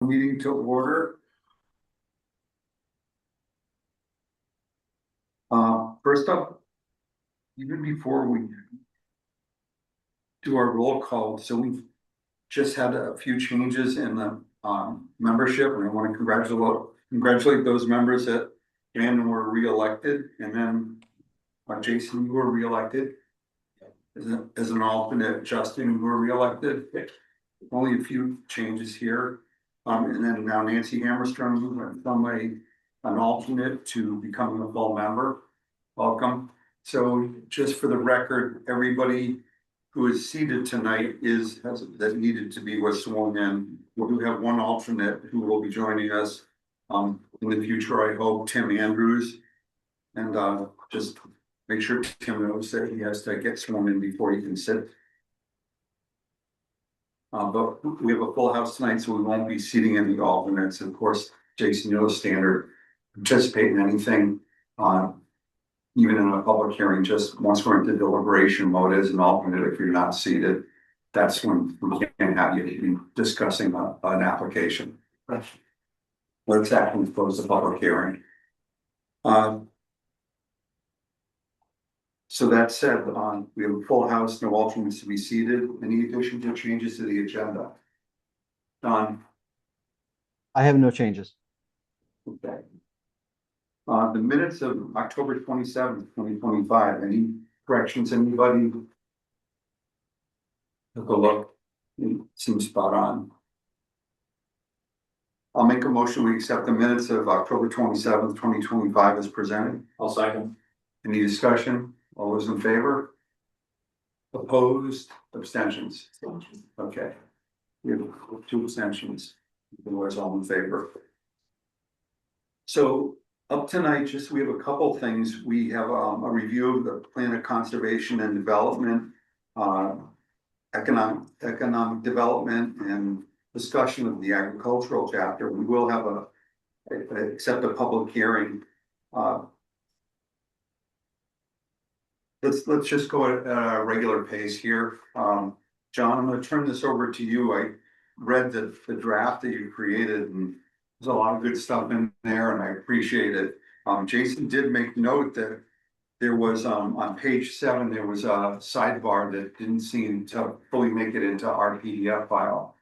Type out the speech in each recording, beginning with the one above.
Meeting to order. First up, even before we do our roll call, so we've just had a few changes in the membership, and I want to congratulate those members that were reelected, and then Jason, you were reelected as an alternate. Justin, you were reelected. Only a few changes here. And then now Nancy Hammerstrom went from an alternate to becoming a full member. Welcome. So just for the record, everybody who is seated tonight that needed to be was sworn in. We do have one alternate who will be joining us in the future, I hope, Tim Andrews. And just make sure Tim knows that he has to get sworn in before he can sit. But we have a full house tonight, so we won't be seating any alternates. Of course, Jason, you know the standard. Participate in anything, even in a public hearing, just once we're into deliberation mode as an alternate, if you're not seated, that's when we can't have you be discussing an application. Let's actually close the public hearing. So that said, we have a full house, no alternates to be seated. Any additions or changes to the agenda? Don? I have no changes. Okay. The minutes of October 27th, 2025, any corrections, anybody? Take a look. It seems spot on. I'll make a motion, we accept the minutes of October 27th, 2025 as presented. I'll second. Any discussion? All those in favor? Opposed? Abstentions? Okay. We have 2 abstentions. Otherwise, all in favor. So up tonight, we have a couple things. We have a review of the plan of conservation and development, economic development, and discussion of the agricultural chapter. We will have accept a public hearing. Let's just go at a regular pace here. John, I'm going to turn this over to you. I read the draft that you created, and there's a lot of good stuff in there, and I appreciate it. Jason did make note that there was on page 7 there was a sidebar that didn't seem to fully make it into our PDF file.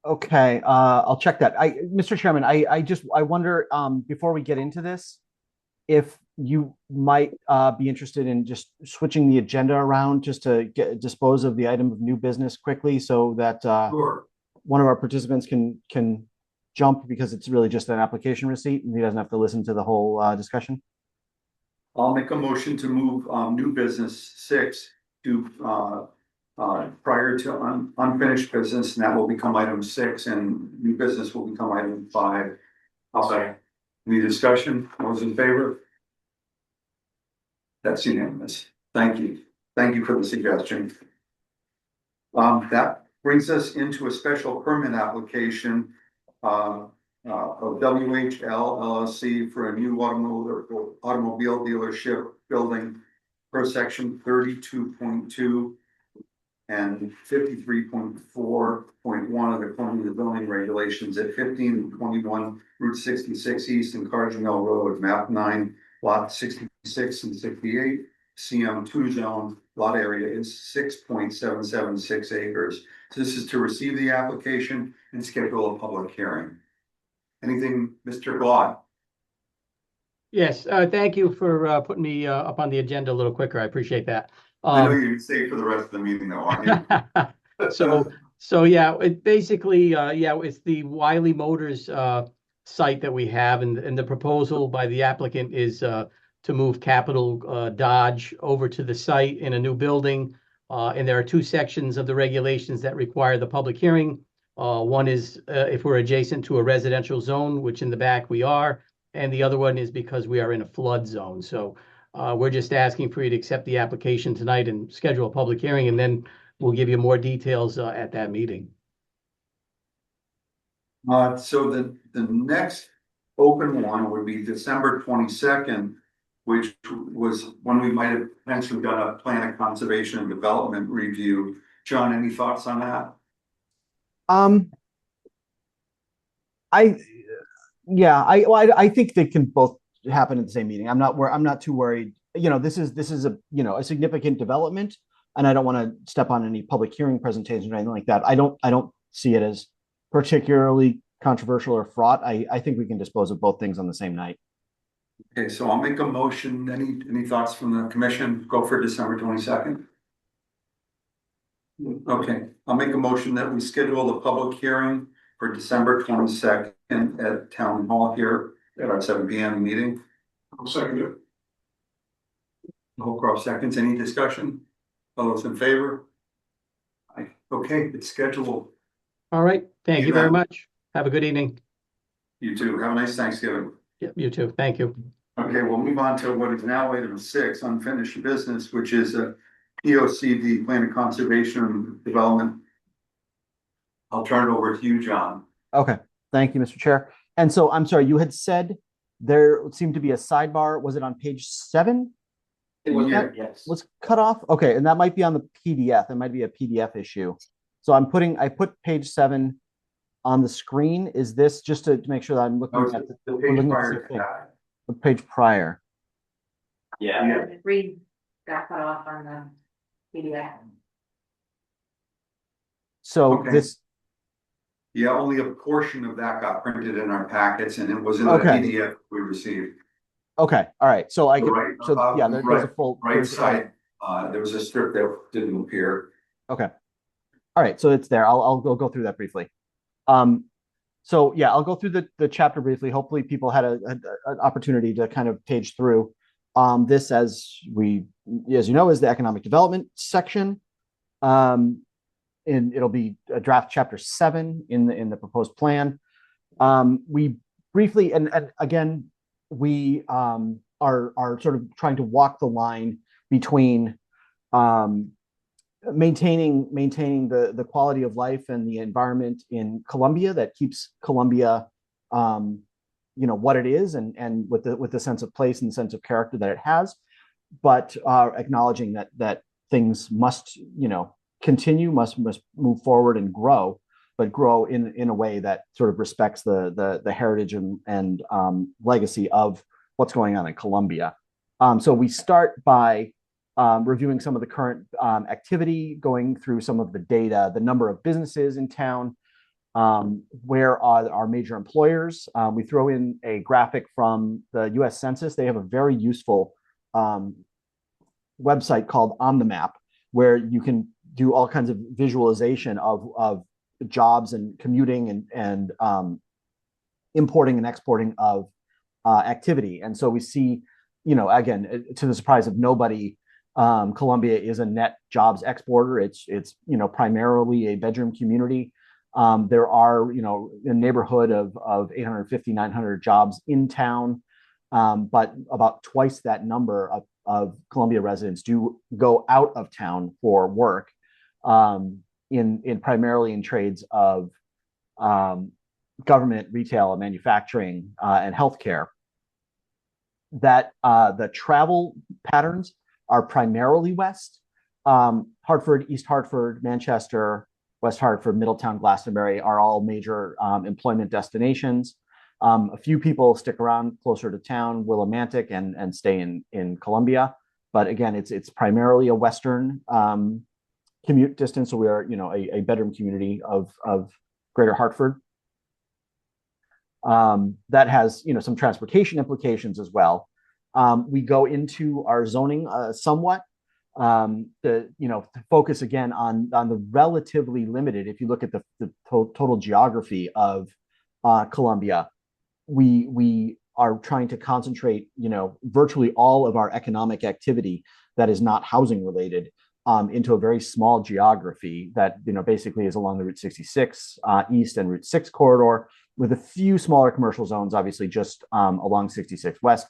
Okay, I'll check that. Mr. Chairman, I wonder before we get into this, if you might be interested in just switching the agenda around just to dispose of the item of new business quickly, so that Sure. One of our participants can jump, because it's really just an application receipt and he doesn't have to listen to the whole discussion. I'll make a motion to move new business 6 to prior to unfinished business, and that will become item 6, and new business will become item 5. I'll second. Any discussion? Those in favor? That's unanimous. Thank you. Thank you for the suggestion. That brings us into a special permit application of WHL LLC for a new automobile dealership building per section 32.2 and 53.4.1 of the Columbia zoning regulations at 15 and 21 Route 66 East and Cardinal Road, map 9, lot 66 and 68, CM2 zone. Lot area is 6.776 acres. So this is to receive the application and schedule a public hearing. Anything, Mr. Glott? Yes, thank you for putting me up on the agenda a little quicker. I appreciate that. I know you'd stay for the rest of the meeting though, aren't you? So yeah, it basically, it's the Wiley Motors site that we have, and the proposal by the applicant is to move Capital Dodge over to the site in a new building. And there are 2 sections of the regulations that require the public hearing. One is if we're adjacent to a residential zone, which in the back we are, and the other one is because we are in a flood zone. So we're just asking for you to accept the application tonight and schedule a public hearing, and then we'll give you more details at that meeting. So the next open one would be December 22nd, which was when we might have potentially done a plan of conservation and development review. John, any thoughts on that? Um, I, yeah, I think they can both happen at the same meeting. I'm not too worried. This is a, a significant development, and I don't want to step on any public hearing presentations or anything like that. I don't see it as particularly controversial or fraught. I think we can dispose of both things on the same night. Okay, so I'll make a motion. Any thoughts from the commission? Go for December 22nd. Okay, I'll make a motion that we schedule the public hearing for December 22nd at Town Hall here at our 7 p.m. meeting. I'll second it. Holcroft seconds. Any discussion? All those in favor? Aye. Okay, it's scheduled. All right. Thank you very much. Have a good evening. You too. Have a nice Thanksgiving. Yep, you too. Thank you. Okay, we'll move on to what is now item 6, unfinished business, which is a POCD, Plan of Conservation and Development. I'll turn it over to you, John. Okay, thank you, Mr. Chair. And so I'm sorry, you had said there seemed to be a sidebar. Was it on page 7? It was, yes. Was cut off? Okay, and that might be on the PDF. It might be a PDF issue. So I put page 7 on the screen. Is this just to make sure that I'm looking at the page prior to that? The page prior. Yeah. Read got cut off on the PDF. So Okay. this, Yeah, only a portion of that got printed in our packets and it was in the Okay. PDF we received. okay, all right. So I could, Right, so yeah, there's a full Right there's- side, there was a strip that didn't appear. Okay. All right, so it's there. I'll go through that briefly. So yeah, I'll go through the chapter briefly. Hopefully people had an opportunity to kind of page through. This, as you know, is the economic development section. And it'll be a draft chapter 7 in the proposed plan. We briefly, and again, we are sort of trying to walk the line between maintaining the quality of life and the environment in Columbia that keeps Columbia what it is, and with the sense of place and the sense of character that it has, but acknowledging that things must continue, must move forward and grow, but grow in a way that sort of respects the heritage and legacy of what's going on in Columbia. So we start by reviewing some of the current activity, going through some of the data, the number of businesses in town, where are our major employers. We throw in a graphic from the US Census. They have a very useful website called On the Map, where you can do all kinds of visualization of jobs and commuting and importing and exporting of activity. And so we see, again, to the surprise of nobody, Columbia is a net jobs exporter. It's primarily a bedroom community. There are a neighborhood of 850, 900 jobs in town, but about twice that number of Columbia residents do go out of town for work, in primarily in trades of government, retail, and manufacturing, and healthcare. That the travel patterns are primarily west. Hartford, East Hartford, Manchester, West Hartford, Middletown, Glastonbury are all major employment destinations. A few people stick around closer to town, Willimantic, and stay in Columbia. But again, it's primarily a western commute distance. So we are a bedroom community of Greater Hartford. That has some transportation implications as well. We go into our zoning somewhat to focus again on the relatively limited. If you look at the total geography of Columbia, we are trying to concentrate virtually all of our economic activity that is not housing related into a very small geography that basically is along the Route 66 east and Route 6 corridor, with a few smaller commercial zones, obviously just along 66 west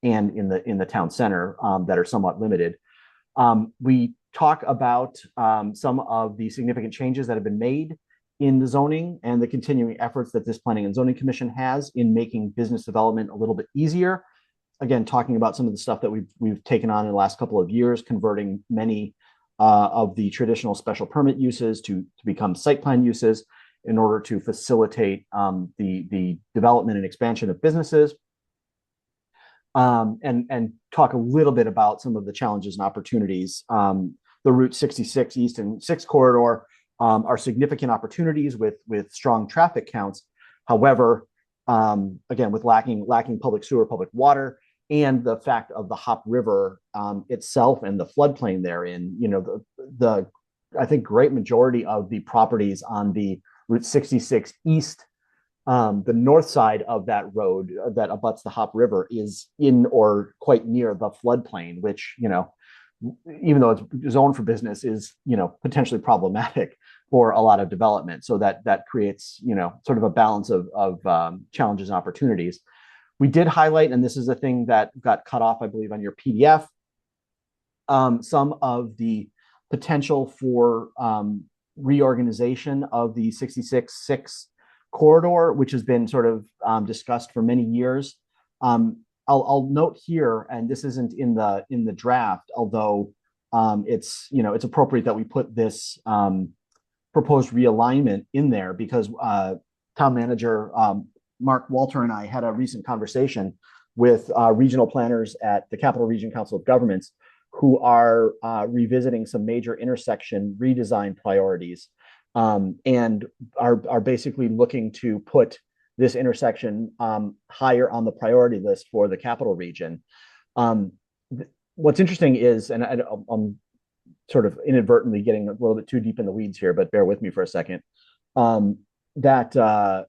and in the town center that are somewhat limited. We talk about some of the significant changes that have been made in the zoning and the continuing efforts that this Planning and Zoning Commission has in making business development a little bit easier. Again, talking about some of the stuff that we've taken on in the last couple of years, converting many of the traditional special permit uses to become site plan uses, in order to facilitate the development and expansion of businesses. And talk a little bit about some of the challenges and opportunities. The Route 66 East and 6 corridor are significant opportunities with strong traffic counts. However, again, with lacking public sewer, public water, and the fact of the Hop River itself and the floodplain therein, the I think great majority of the properties on the Route 66 East, the north side of that road that abuts the Hop River, is in or quite near the floodplain, which, even though it's zoned for business, is, potentially problematic for a lot of development. So that creates, sort of a balance of challenges and opportunities. We did highlight, and this is a thing that got cut off, I believe, on your PDF, some of the potential for reorganization of the 66-6 corridor, which has been sort of discussed for many years. I'll note here, and this isn't in the draft, although it's appropriate that we put this proposed realignment in there, because town manager Mark Walter and I had a recent conversation with regional planners at the Capital Region Council of Governments, who are revisiting some major intersection redesign priorities, and are basically looking to put this intersection higher on the priority list for the Capital Region. What's interesting is, and I'm sort of inadvertently getting a little bit too deep in the weeds here, but bear with me for a second, that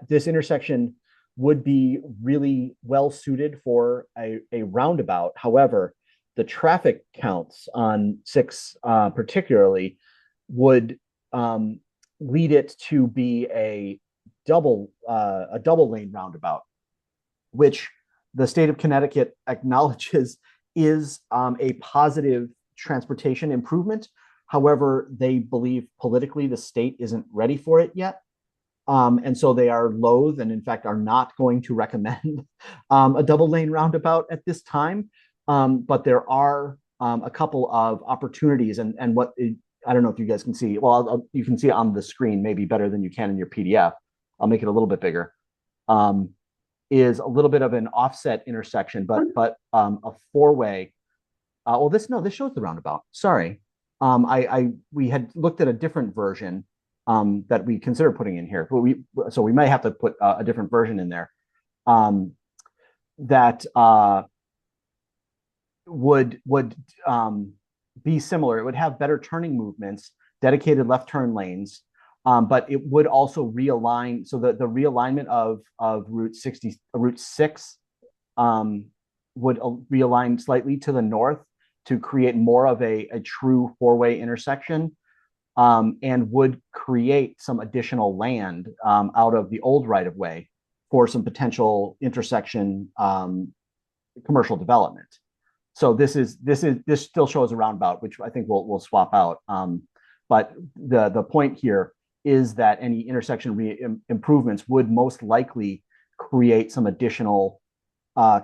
this intersection would be really well suited for a roundabout. However, the traffic counts on 6 particularly would lead it to be a double lane roundabout, which the state of Connecticut acknowledges is a positive transportation improvement. However, they believe politically the state isn't ready for it yet. And so they are loath, and in fact are not going to recommend a double lane roundabout at this time. But there are a couple of opportunities, and I don't know if you guys can see. Well, you can see it on the screen maybe better than you can in your PDF. I'll make it a little bit bigger. Is a little bit of an offset intersection, but a 4-way. This shows the roundabout. Sorry, we had looked at a different version that we consider putting in here, but we may have to put a different version in there that would be similar. It would have better turning movements, dedicated left turn lanes, but it would also realign. So the realignment of Route 6 would realign slightly to the north to create more of a true 4-way intersection, and would create some additional land out of the old right-of-way for some potential intersection commercial development. So this still shows a roundabout, which I think we'll swap out. But the point here is that any intersection improvements would most likely create some additional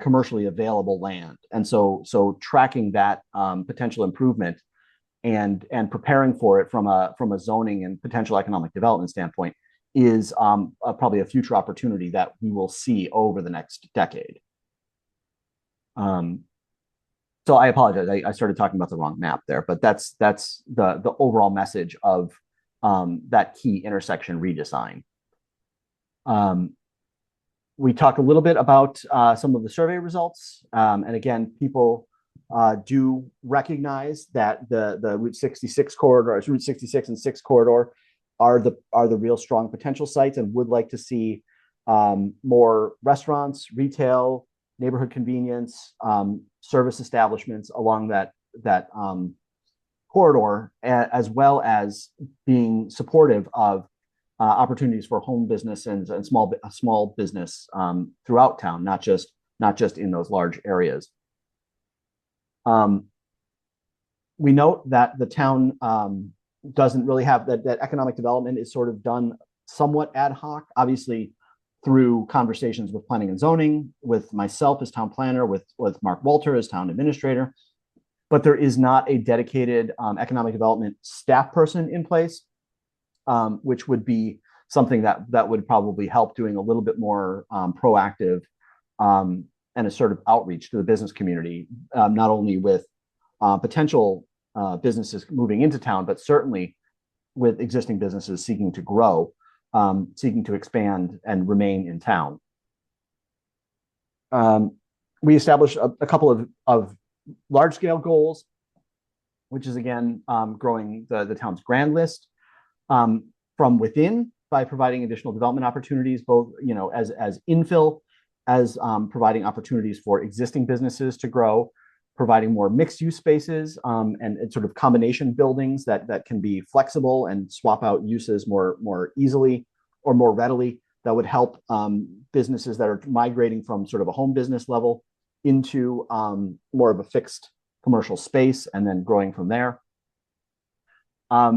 commercially available land. And so tracking that potential improvement and preparing for it from a zoning and potential economic development standpoint is probably a future opportunity that we will see over the next decade. So I apologize. I started talking about the wrong map there, but that's the overall message of that key intersection redesign. We talked a little bit about some of the survey results, and again, people do recognize that the Route 66 corridor, Route 66 and 6 corridor, are the real strong potential sites, and would like to see more restaurants, retail, neighborhood convenience, service establishments along that corridor, as well as being supportive of opportunities for home business and small business throughout town, not just in those large areas. We note that the town doesn't really have that economic development is sort of done somewhat ad hoc, obviously through conversations with planning and zoning, with myself as town planner, with Mark Walter as town administrator, but there is not a dedicated economic development staff person in place, which would be something that would probably help doing a little bit more proactive and assertive outreach to the business community, not only with potential businesses moving into town, but certainly with existing businesses seeking to grow, seeking to expand and remain in town. We established a couple of large-scale goals, which is again growing the town's grand list from within by providing additional development opportunities, both as infill, as providing opportunities for existing businesses to grow, providing more mixed-use spaces and sort of combination buildings that can be flexible and swap out uses more easily or more readily. That would help businesses that are migrating from sort of a home business level into more of a fixed commercial space and then growing from there.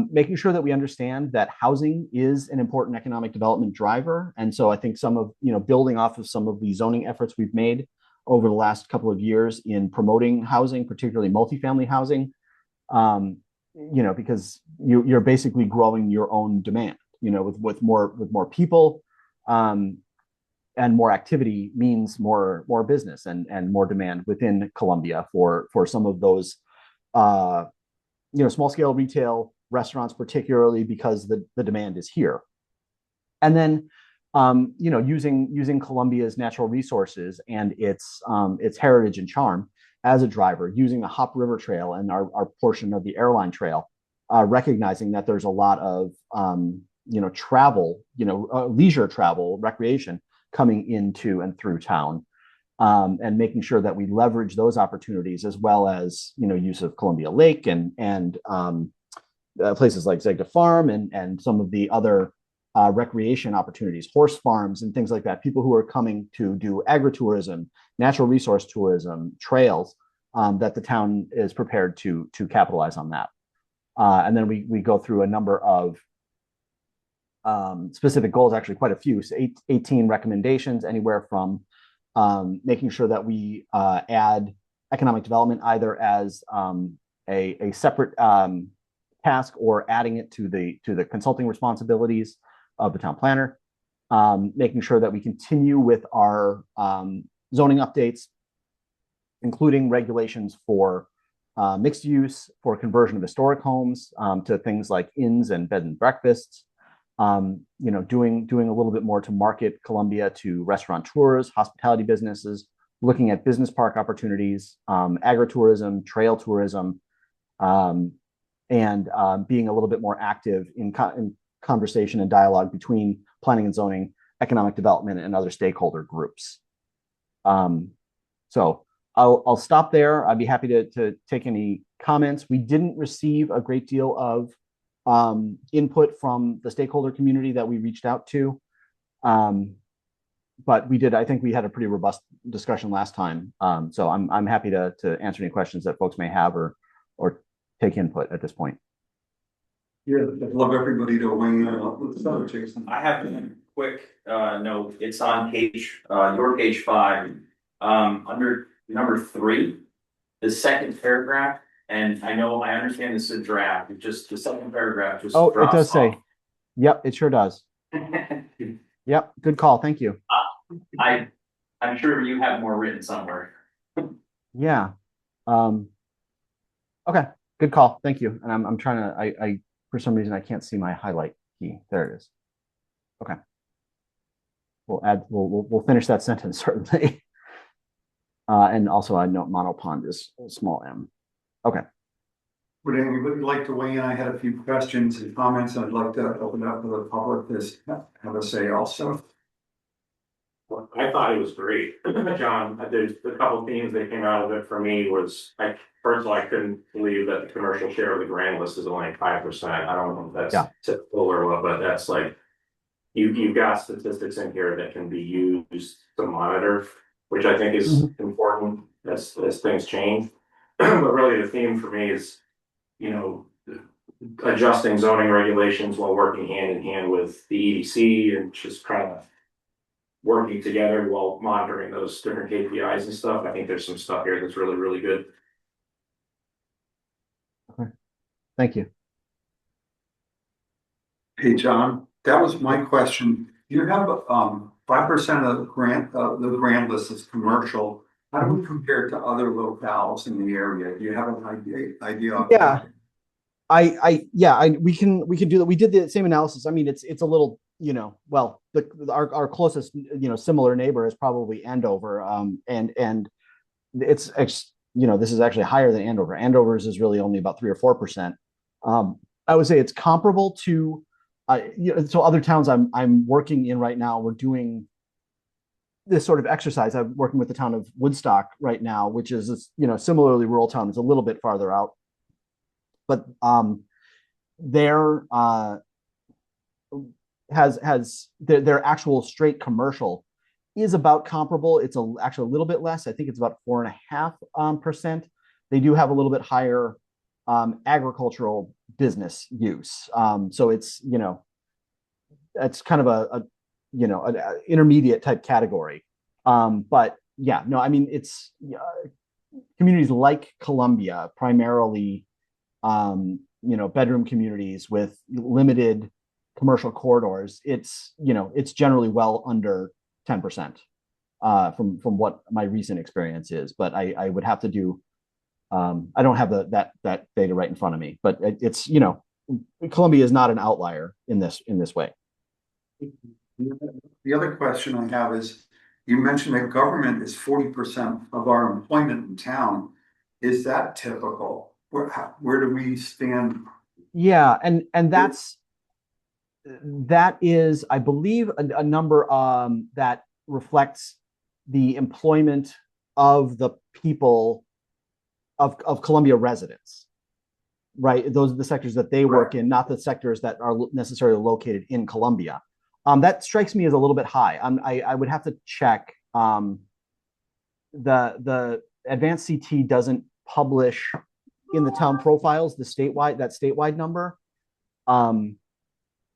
Making sure that we understand that housing is an important economic development driver. And so I think some of, building off of some of the zoning efforts we've made over the last couple of years in promoting housing, particularly multifamily housing, because you're basically growing your own demand, with more people, and more activity means more business and more demand within Columbia for some of those, small scale retail restaurants, particularly because the demand is here. And then, using Columbia's natural resources and its heritage and charm as a driver, using the Hop River Trail and our portion of the airline trail, recognizing that there's a lot of travel, leisure travel, recreation coming into and through town, and making sure that we leverage those opportunities as well as use of Columbia Lake and places like Zegda Farm and some of the other recreation opportunities, horse farms and things like that. People who are coming to do agritourism, natural resource tourism, trails, that the town is prepared to capitalize on that. And then we go through a number of specific goals, actually quite a few, so 18 recommendations, anywhere from making sure that we add economic development either as a separate task or adding it to the consulting responsibilities of the town planner, making sure that we continue with our zoning updates, including regulations for mixed use, for conversion of historic homes to things like inns and bed and breakfasts, doing a little bit more to market Columbia to restaurateurs, hospitality businesses, looking at business park opportunities, agritourism, trail tourism, and being a little bit more active in conversation and dialogue between planning and zoning, economic development, and other stakeholder groups. So I'll stop there. I'd be happy to take any comments. We didn't receive a great deal of input from the stakeholder community that we reached out to. But I think we had a pretty robust discussion last time. So I'm happy to answer any questions that folks may have or take input at this point. Yeah, I'd love everybody to weigh in. Let's start with Jason. I have a quick note. It's on your page 5, under number 3, the second paragraph. And I understand this is a draft. It just the second paragraph just it does off. say. Yep, it sure does. Yep, good call. Thank you. I'm sure you have more written somewhere. Yeah. Okay, good call. Thank you. And I'm trying to. I for some reason I can't see my highlight key. There it is. Okay. We'll finish that sentence certainly. And also I note monopond is small m. Okay. Would anybody like to weigh in? I had a few questions and comments, and I'd like to open it up to the public to have a say also. Well, I thought it was great, John. There's a couple themes that came out of it for me was, first of all, I couldn't believe that the commercial share of the grand list is only 5%. I don't know if that's typical or what, but that's like, you've got statistics in here that can be used to monitor, which I think is important as things change. But really the theme for me is, adjusting zoning regulations while working hand in hand with the EDC and just kind of working together while monitoring those different KPIs and stuff. I think there's some stuff here that's really, really good. Okay. Thank you. Hey, John, That was my question. You have 5% of the grand list is commercial. How do we compare to other locales in the area? Do you have an idea? Yeah. We can do that. We did the same analysis. I mean, it's a little, well, our closest, similar neighbor is probably Andover. And this is actually higher than Andover. Andover's is really only about 3 or 4%. I would say it's comparable to, so other towns I'm working in right now, we're doing this sort of exercise. I'm working with the town of Woodstock right now, which is this, similarly rural town. It's a little bit farther out, but their their actual straight commercial is about comparable. It's actually a little bit less. I think it's about 4.5%. They do have a little bit higher agricultural business use. So it's it's kind of an intermediate type category. But yeah, no, I mean it's communities like Columbia, primarily bedroom communities with limited commercial corridors. It's generally well under 10% from what my recent experience is. But I would have to do. I don't have that data right in front of me, but it's Columbia is not an outlier in this way. The other question I have is, you mentioned that government is 40% of our employment in town. Is that typical? Where do we stand? Yeah, and that is, I believe, a number that reflects the employment of the people of Columbia residents, right? Those are the sectors that they work in, not the sectors that are necessarily located in Columbia. That strikes me as a little bit high. I would have to check. The Advanced CT doesn't publish in the town profiles the statewide number,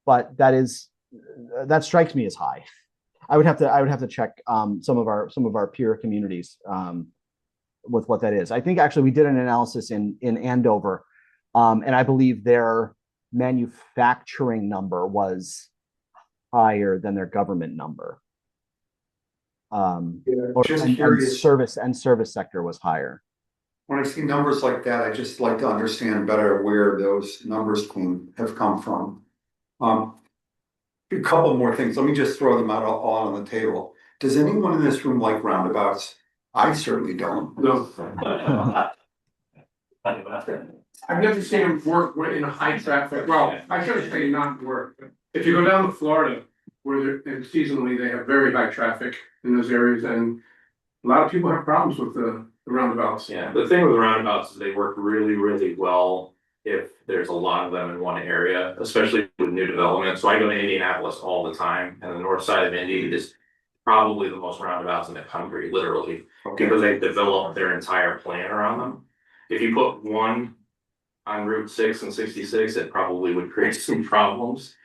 but that strikes me as high. I would have to check some of our peer communities with what that is. I think actually we did an analysis in Andover, and I believe their manufacturing number was higher than their government number. Service sector was higher. When I see numbers like that, I just like to understand better where those numbers have come from. A couple more things. Let me just throw them out all on the table. Does anyone in this room like roundabouts? I certainly don't. No. I've never seen them work in a high traffic, well, I should say not work. If you go down to Florida, where seasonally they have very high traffic in those areas, and a lot of people have problems with the roundabouts. Yeah, the thing with the roundabouts is they work really, really well if there's a lot of them in one area, especially with new development. So I go to Indianapolis all the time, and the north side of Indy is probably the most roundabouts in the country, literally, because they've developed their entire plan around them. If you put one on Route 6 and 66, it probably would create some problems.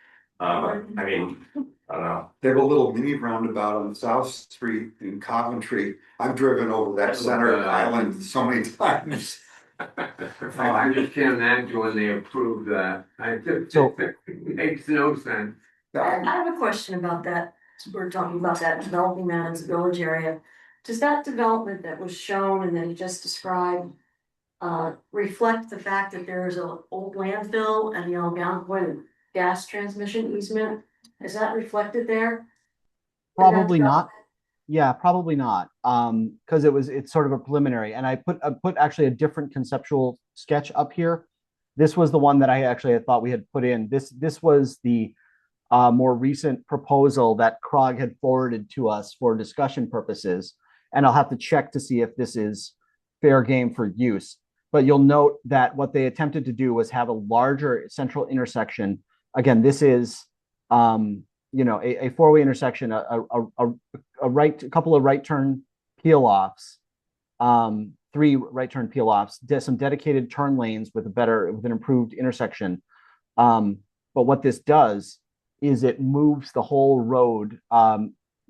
I mean, I don't know. They have a little mini roundabout on South Street in Coventry. I've driven over that center island so many times. I just can't imagine when they approved that. It makes no sense. I have a question about that. We're talking about that developing that as a village area. Does that development that was shown and then just described reflect the fact that there is an old landfill and the Algonquin gas transmission easement? Is that reflected there? Probably not. Yeah, probably not. Because it's sort of a preliminary, and I put actually a different conceptual sketch up here. This was the one that I actually had thought we had put in. This was the more recent proposal that Krog had forwarded to us for discussion purposes, and I'll have to check to see if this is fair game for use. But you'll note that what they attempted to do was have a larger central intersection. Again, this is a four-way intersection, a couple of right turn peel offs, 3 right turn peel offs, some dedicated turn lanes with an improved intersection. But what this does is it moves the whole road,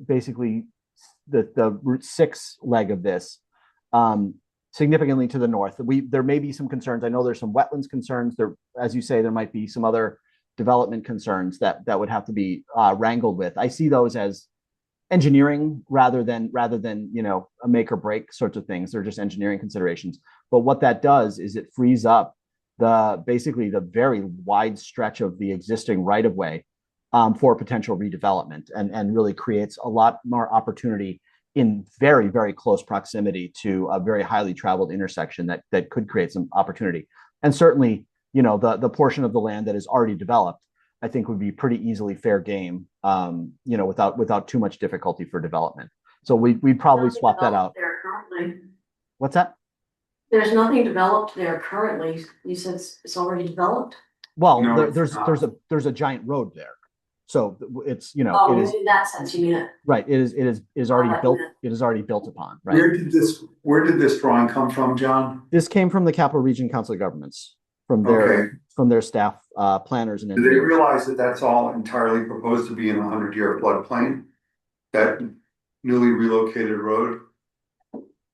basically the Route 6 leg of this, significantly to the north. There may be some concerns. I know there's some wetlands concerns. There, as you say, there might be some other development concerns that would have to be wrangled with. I see those as engineering rather than a make or break sorts of things. They're just engineering considerations. But what that does is it frees up basically the very wide stretch of the existing right of way for potential redevelopment, and really creates a lot more opportunity in very, very close proximity to a very highly traveled intersection that could create some opportunity. And certainly, the portion of the land that is already developed, I think would be pretty easily fair game, without too much difficulty for development. So we'd probably Nothing swap that developed out. there currently. What's that? There's nothing developed there currently. You said it's already developed? Well, No, there's it's there's a giant road there, so it's Oh, it is in that sense, you mean it. right. It is already like built. that. It is already built upon. Right. Where did this drawing come from, John? This came from the Capital Region Council of Governments, from Okay. their staff, planners and Do they engineers. realize that that's all entirely proposed to be in a 100-year floodplain? That newly relocated road?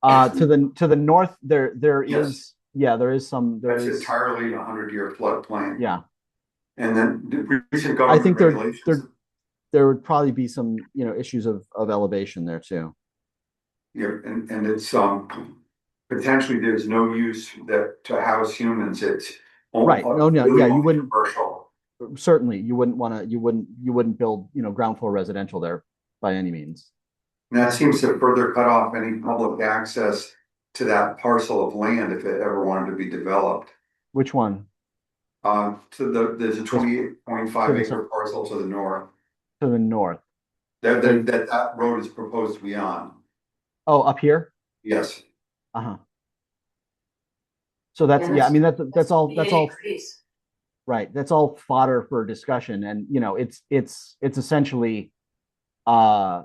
To the north, there Yes. is there is some That's entirely a 100-year floodplain. yeah. And then the recent I government think regulations. there would probably be some issues of elevation there too. Yeah, and it's potentially there's no use that to house humans. It's Right. No, really yeah, you only wouldn't. commercial. Certainly, you wouldn't build ground floor residential there by any means. And that seems to further cut off any public access to that parcel of land if it ever wanted to be developed. Which one? There's a 28.5 to the acre parcel to the north. To the north. That road is proposed to be on. Oh, up here? Yes. Uh-huh. So that's Yeah, I mean that's all Increase. right. That's all fodder for discussion, and it's essentially a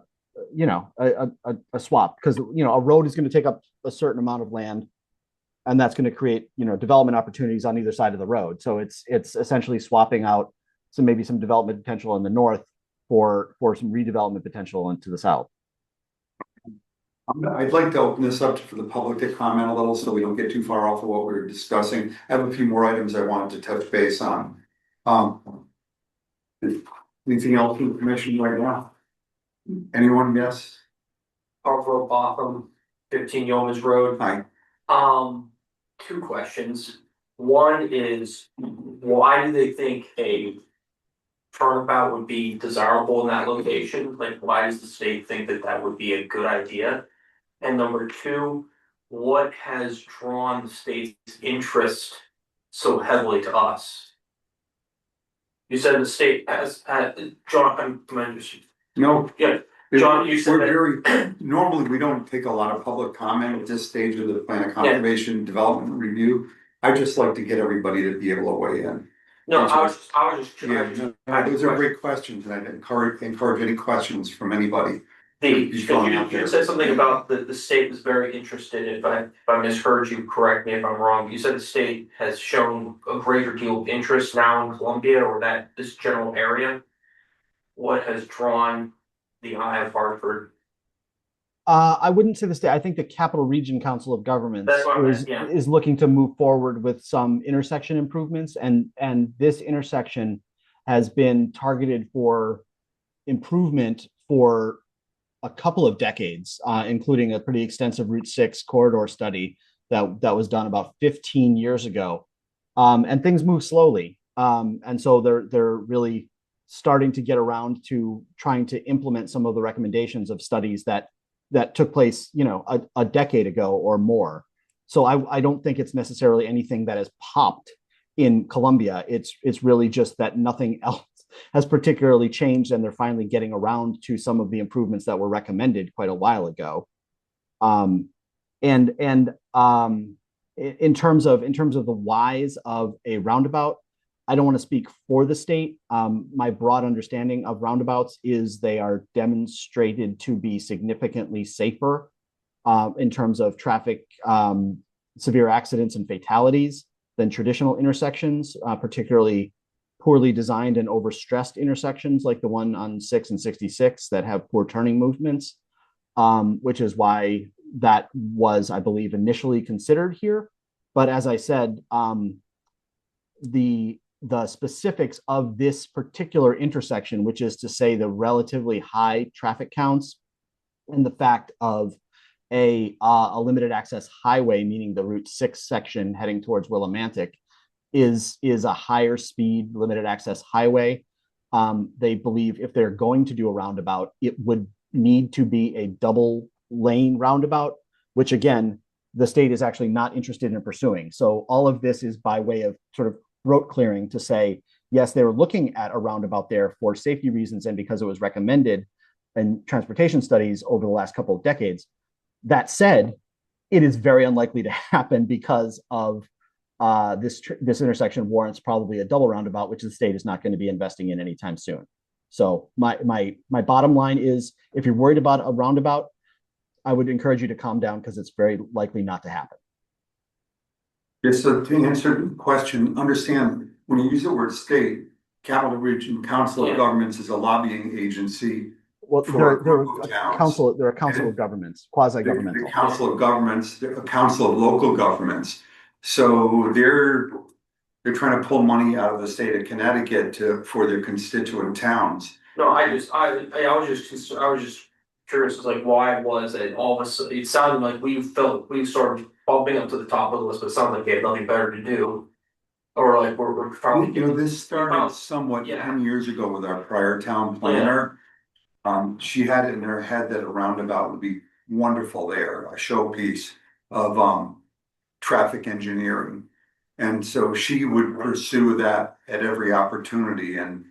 swap, because a road is going to take up a certain amount of land, and that's going to create development opportunities on either side of the road. So it's essentially swapping out maybe some development potential in the north for some redevelopment potential into the south. I'd like to open this up for the public to comment a little so we don't get too far off of what we were discussing. I have a few more items I wanted to touch base on. Anything else from the commission right now? Anyone? Yes? Park Road Botham, 15 Yeoman's Road. Hi. Two questions. One is, why do they think a turnabout would be desirable in that location? Like, why does the state think that that would be a good idea? And number two, what has drawn the state's interest so heavily to us? You said the state has, John, No. yeah, John, you said we're that- very, normally we don't take a lot of public comment at this stage of the plan of conservation development review. I just like to get everybody to be able to weigh in. no, I was just Those are great questions, and I'd encourage any questions from anybody. You said something about the state was very interested. If I misheard you, correct me if I'm wrong. You said the state has shown a greater deal of interest now in Columbia, or this general area. What has drawn the eye of Hartford? I wouldn't say the state. I think the Capital Region Council of Governments That's what I meant, yeah. is looking to move forward with some intersection improvements, and this intersection has been targeted for improvement for a couple of decades, including a pretty extensive Route 6 corridor study that was done about 15 years ago. And things move slowly. And so they're really starting to get around to trying to implement some of the recommendations of studies that took place, a decade ago or more. So I don't think it's necessarily anything that has popped in Columbia. It's really just that nothing else has particularly changed, and they're finally getting around to some of the improvements that were recommended quite a while ago. In terms of the whys of a roundabout, I don't want to speak for the state. My broad understanding of roundabouts is they are demonstrated to be significantly safer in terms of traffic, severe accidents and fatalities than traditional intersections, particularly poorly designed and overstressed intersections like the one on 6 and 66 that have poor turning movements, which is why that was, I believe, initially considered here. But as I said, the the specifics of this particular intersection, which is to say the relatively high traffic counts and the fact of a limited access highway, meaning the Route 6 section heading towards Willimantic, is a higher speed limited access highway. They believe if they're going to do a roundabout, it would need to be a double lane roundabout, which again, the state is actually not interested in pursuing. So all of this is by way of sort of road clearing to say, yes, they were looking at a roundabout there for safety reasons and because it was recommended in transportation studies over the last couple of decades. That said, it is very unlikely to happen because of this intersection warrants probably a double roundabout, which the state is not going to be investing in anytime soon. So my bottom line is, if you're worried about a roundabout, I would encourage you to calm down because it's very likely not to happen. Yes, so to answer the question, understand when you use the word state, Capital Region Council of Governments is a lobbying agency. Well, there are a council of governments, quasi-governmental. The Council of Governments, a Council of Local Governments. So they're trying to pull money out of the state of Connecticut for their constituent towns. No, I was just curious, like why was it all of a sudden, it sounded like we sort of bumping up to the top of the list, but it sounds like they had nothing better to do. Or like we're trying to this started somewhat 10 years ago with our prior town planner. She had it in her head that a roundabout would be wonderful there, a showpiece of traffic engineering. And so she would pursue that at every opportunity, and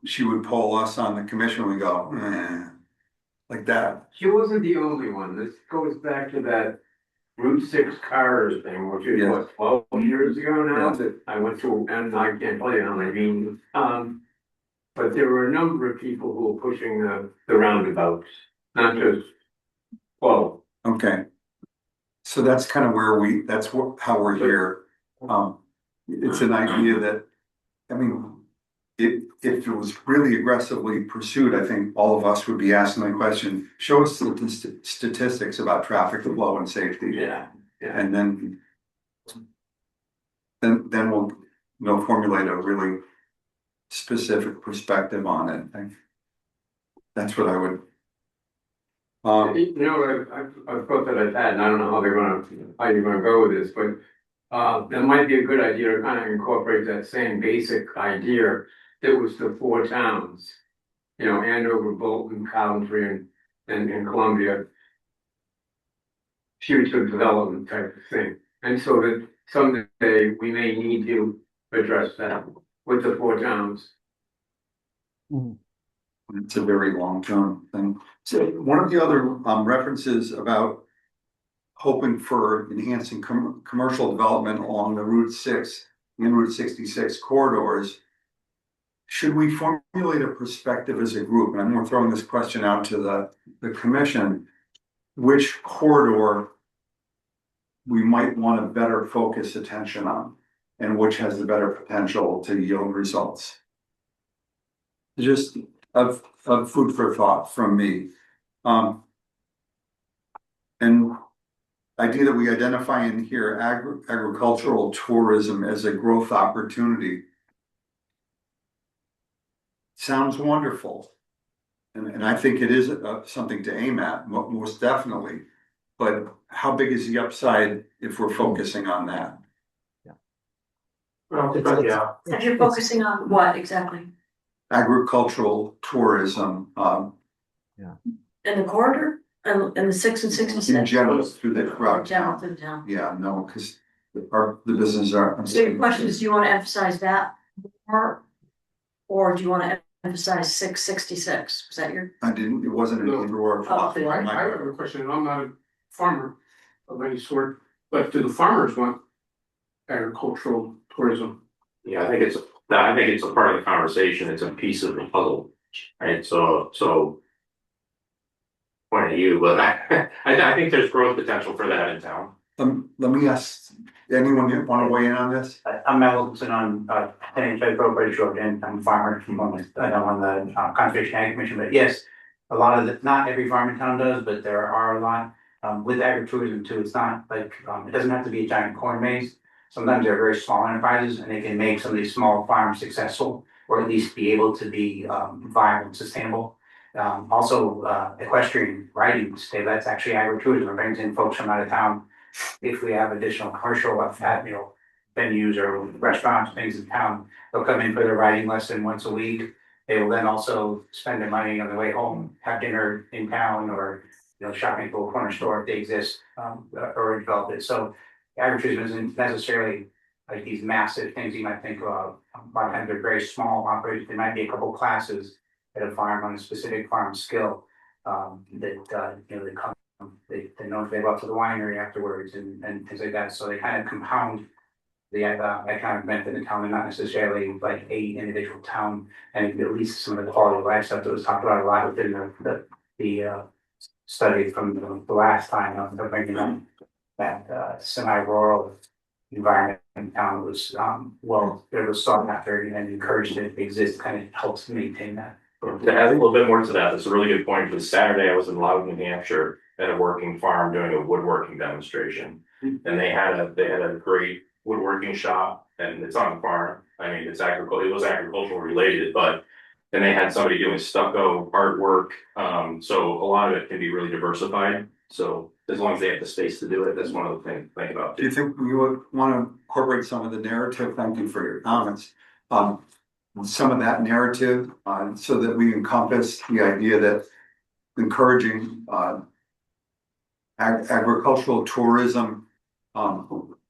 she would poll us on the commission. We go, like that. She wasn't the only one. This goes back to that Route 6 cars thing, which is what, 12 years ago now? Yeah. I went through, and I can't tell you how many. But there were a number of people who were pushing the roundabouts, not just 12. Okay. So that's kind of where how we're here. It's an idea that, I mean, if it was really aggressively pursued, I think all of us would be asking the question, show us the statistics about traffic flow and safety. Yeah. And then we'll formulate a really specific perspective on it. That's what I would. A thought that I've had, and I don't know how you're gonna go with this, but that might be a good idea to kind of incorporate that same basic idea that was the 4 towns, Andover, Bolton, Coventry, and Columbia. Future development type of thing. And so that someday we may need to address that with the 4 towns. It's a very long-term thing. So one of the other references about hoping for enhancing commercial development along the Route 6 and Route 66 corridors. Should we formulate a perspective as a group? And I'm more throwing this question out to the commission. Which corridor we might want to better focus attention on, and which has the better potential to yield results? Just of food for thought from me. And idea that we identify in here agricultural tourism as a growth opportunity. Sounds wonderful. And I think it is something to aim at, most definitely. But how big is the upside if we're focusing on that? If you're focusing on what exactly? Agricultural tourism. In the corridor? And the 6 and 66? In general, through the In general, through the town. Yeah, no, because the businesses are. So your question is, do you want to emphasize that more? Or do you want to emphasize 666? Was that your? It wasn't an either or. Oh, I have a question, and I'm not a farmer of any sort, but do the farmers want agricultural tourism? Yeah, I think it's a part of the conversation. It's a piece of the puzzle, right? So point of view, but I think there's growth potential for that in town. Let me ask, anyone want to weigh in on this? I'm Matt Wilkinson on NHA British Road, and I'm a farmer. I'm on the Conservation Ag Commission, but yes, a lot of not every farm in town does, but there are a lot. With agritourism too, it's not like, it doesn't have to be a giant corn maze. sometimes they're very small enterprises and they can make some of these small farms successful, or at least be able to be viable and sustainable. Also, equestrian riding, that's actually agritourism. It brings in folks from out of town. If we have additional commercial, venues or restaurants, things in town, they'll come in for their riding lesson once a week. They will then also spend their money on the way home, have dinner in town, or shopping at a corner store if they exist, or develop it. So agritourism isn't necessarily like these massive things you might think of. A lot of times they're very small operations. There might be a couple classes at a farm on a specific farm skill they come. They know they go up to the winery afterwards and things like that. So they kind of compound the economic benefit in town, and not necessarily like a individual town. And at least some of the quality of life stuff that was talked about a lot within the study from the last time of bringing up that semi-rural environment in town was it was sought after and encouraged to exist, kind of helps maintain that. To add a little bit more to that, that's a really good point. Because Saturday I was in Loudon, New Hampshire at a working farm doing a woodworking demonstration. And they had a great woodworking shop, and it's on a farm. I mean, it was agricultural related, but then they had somebody doing stucco artwork. So a lot of it can be really diversified. So as long as they have the space to do it, that's one of the things to think about. Do you think we would want to incorporate some of the narrative? Thank you for your comments. Some of that narrative, so that we encompass the idea that encouraging agricultural tourism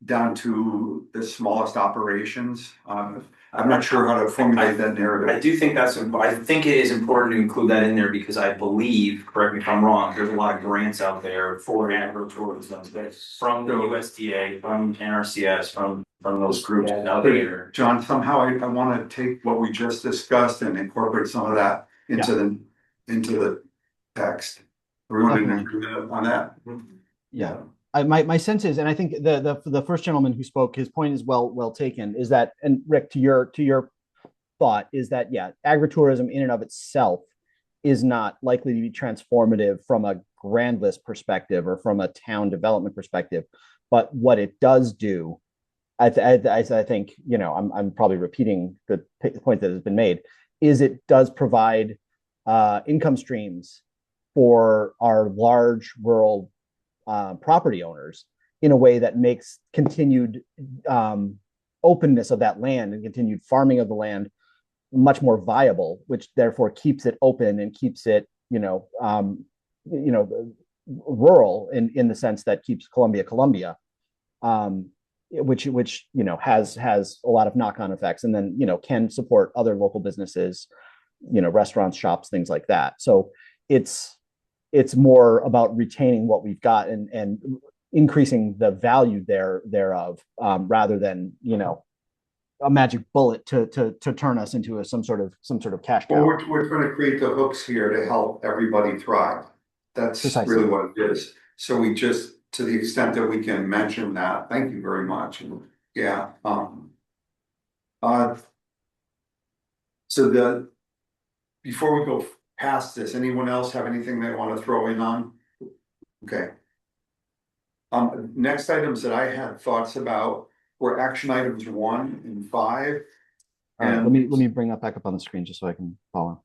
down to the smallest operations. I'm not sure how to formulate that narrative. I do think I think it is important to include that in there because I believe, correct me if I'm wrong, there's a lot of grants out there for agritourism from the USDA, from NRCS, from those groups out there. John, somehow I want to take what we just discussed and incorporate some of that into the text. Everyone in agreement on that? Yeah. My sense is, and I think the first gentleman who spoke, his point is well taken, is that, and Rick, to your thought, is that agritourism in and of itself is not likely to be transformative from a grand list perspective or from a town development perspective. But what it does do, I think, I'm probably repeating the point that has been made, is it does provide income streams for our large rural property owners in a way that makes continued openness of that land and continued farming of the land much more viable, which therefore keeps it open and keeps it, rural in the sense that keeps Columbia, which has a lot of knock-on effects, and then can support other local businesses, restaurants, shops, things like that. So it's more about retaining what we've got and increasing the value thereof, rather than a magic bullet to turn us into some sort of cash cow. Well, we're going to create the hooks here to help everybody thrive. That's precisely really what it is. So we just, to the extent that we can mention that, thank you very much. Yeah. So before we go past this, anyone else have anything they want to throw in on? Okay. Next items that I had thoughts about were action items 1 and 5. And let me bring that back up on the screen just so I can follow.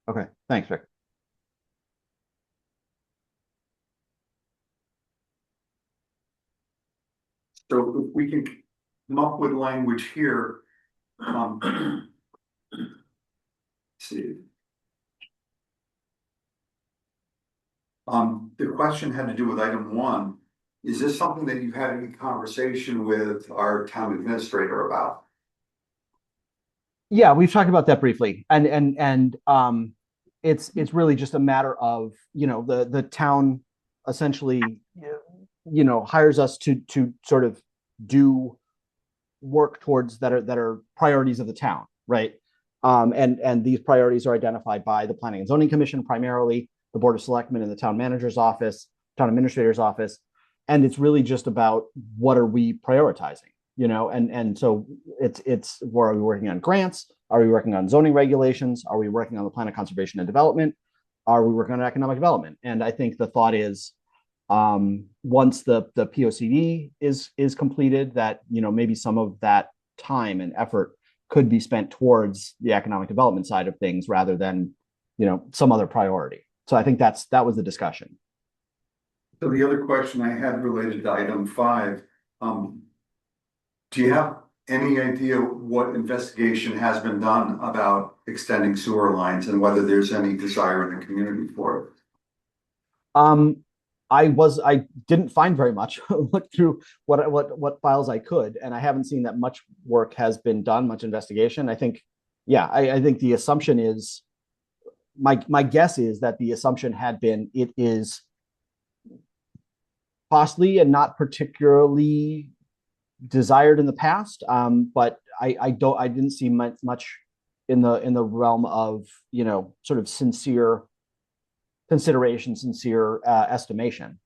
Okay, thanks, Rick. So if we can come up with language here, let's see. The question had to do with item 1. Is this something that you've had any conversation with our town administrator about? Yeah, we've talked about that briefly, and it's really just a matter of the town essentially hires us to sort of do work towards that are priorities of the town, right? And these priorities are identified by the Planning and Zoning Commission, primarily the Board of Selectmen and the town manager's office, town administrator's office, and it's really just about what are we prioritizing, and so it's where are we working on grants? Are we working on zoning regulations? Are we working on the plan of conservation and development? Are we working on economic development? And I think the thought is, once the POCD is completed, that maybe some of that time and effort could be spent towards the economic development side of things rather than some other priority. So I think that was the discussion. So the other question I had related to item 5, do you have any idea what investigation has been done about extending sewer lines and whether there's any desire in the community for it? I didn't find very much. Looked through what files I could, and I haven't seen that much work has been done, much investigation. I think, I think the assumption is, my guess is that the assumption had been it is costly and not particularly desired in the past. But I didn't see much in the realm of sort of sincere consideration, sincere estimation.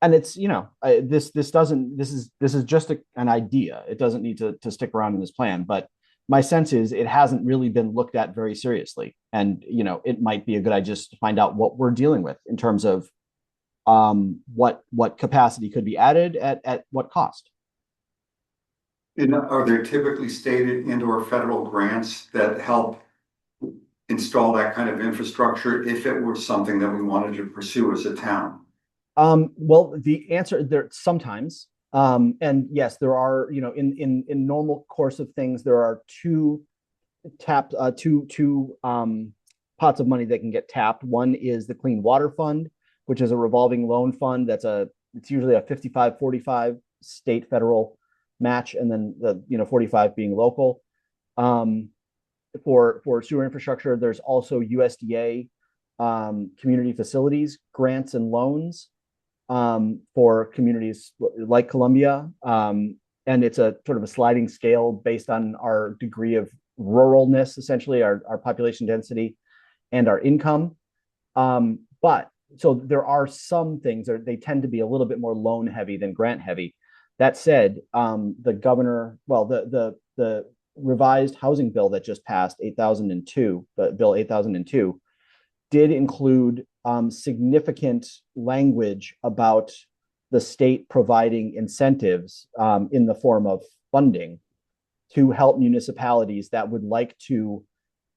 And it's this is just an idea. It doesn't need to stick around in this plan, but my sense is it hasn't really been looked at very seriously. And it might be a good idea just to find out what we're dealing with in terms of what capacity could be added at what cost. And are there typically state and/or federal grants that help install that kind of infrastructure if it were something that we wanted to pursue as a town? Well, the answer there sometimes, and yes, there are, in normal course of things, there are two pots of money that can get tapped. One is the Clean Water Fund, which is a revolving loan fund. It's usually a 55-45 state federal match, and then the 45 being local. For sewer infrastructure, there's also USDA community facilities grants and loans for communities like Columbia, and it's a sort of a sliding scale based on our degree of ruralness, essentially our population density and our income. But so there are some things that they tend to be a little bit more loan heavy than grant heavy. That said, the governor, the revised housing bill that just passed, 8002, Bill 8002, did include significant language about the state providing incentives in the form of funding to help municipalities that would like to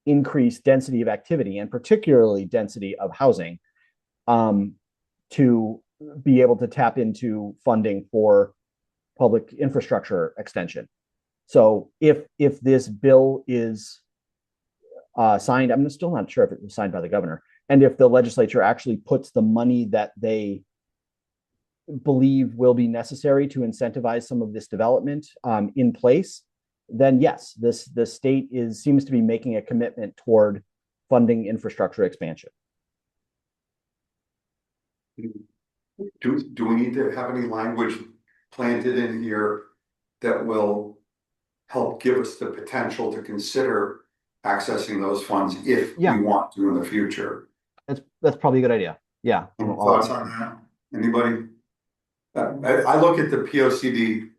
increase density of activity, and particularly density of housing, to be able to tap into funding for public infrastructure extension. So if this bill is signed, I'm still not sure if it was signed by the governor, and if the legislature actually puts the money that they believe will be necessary to incentivize some of this development in place, then yes, the state seems to be making a commitment toward funding infrastructure expansion. Do we need to have any language planted in here that will help give us the potential to consider accessing those funds if we want to in the future? That's probably a good idea. Yeah. Any thoughts on that? Anybody? I look at the POCD,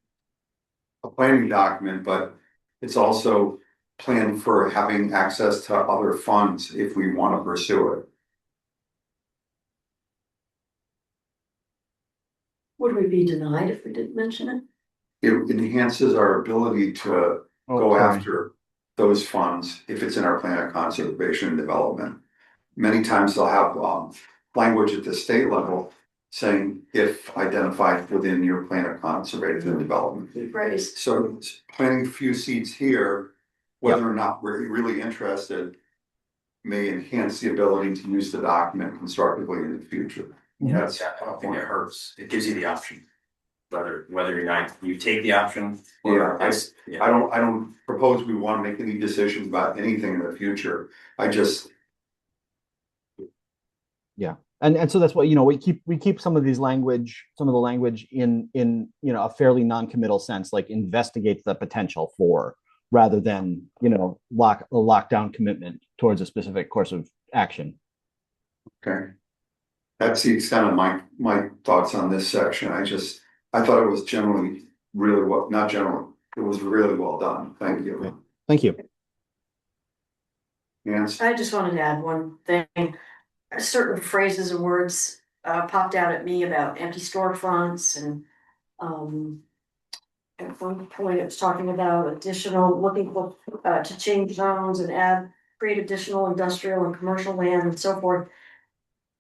a planning document, but it's also planned for having access to other funds if we want to pursue it. Would we be denied if we didn't mention it? It enhances our ability to go after those funds if it's in our plan of conservation and development. Many times they'll have language at the state level saying if identified within your plan of conservation and development. Right. So planting a few seeds here, whether or not we're really interested, may enhance the ability to use the document constructively in the future. That's, I don't think it hurts. It gives you the option. Whether or not you take the option. Or I don't propose we want to make any decisions about anything in the future. I just. Yeah. And so that's what, we keep some of the language in a fairly non-committal sense, like investigate the potential for, rather than, a lockdown commitment towards a specific course of action. Okay. That's the extent of my thoughts on this section. I thought it was generally really not generally, It was really well done. Thank you. Thank you. Yes. I just wanted to add one thing. Certain phrases and words popped out at me about empty storefronts and at one point it was talking about additional looking for to change zones and create additional industrial and commercial land and so forth.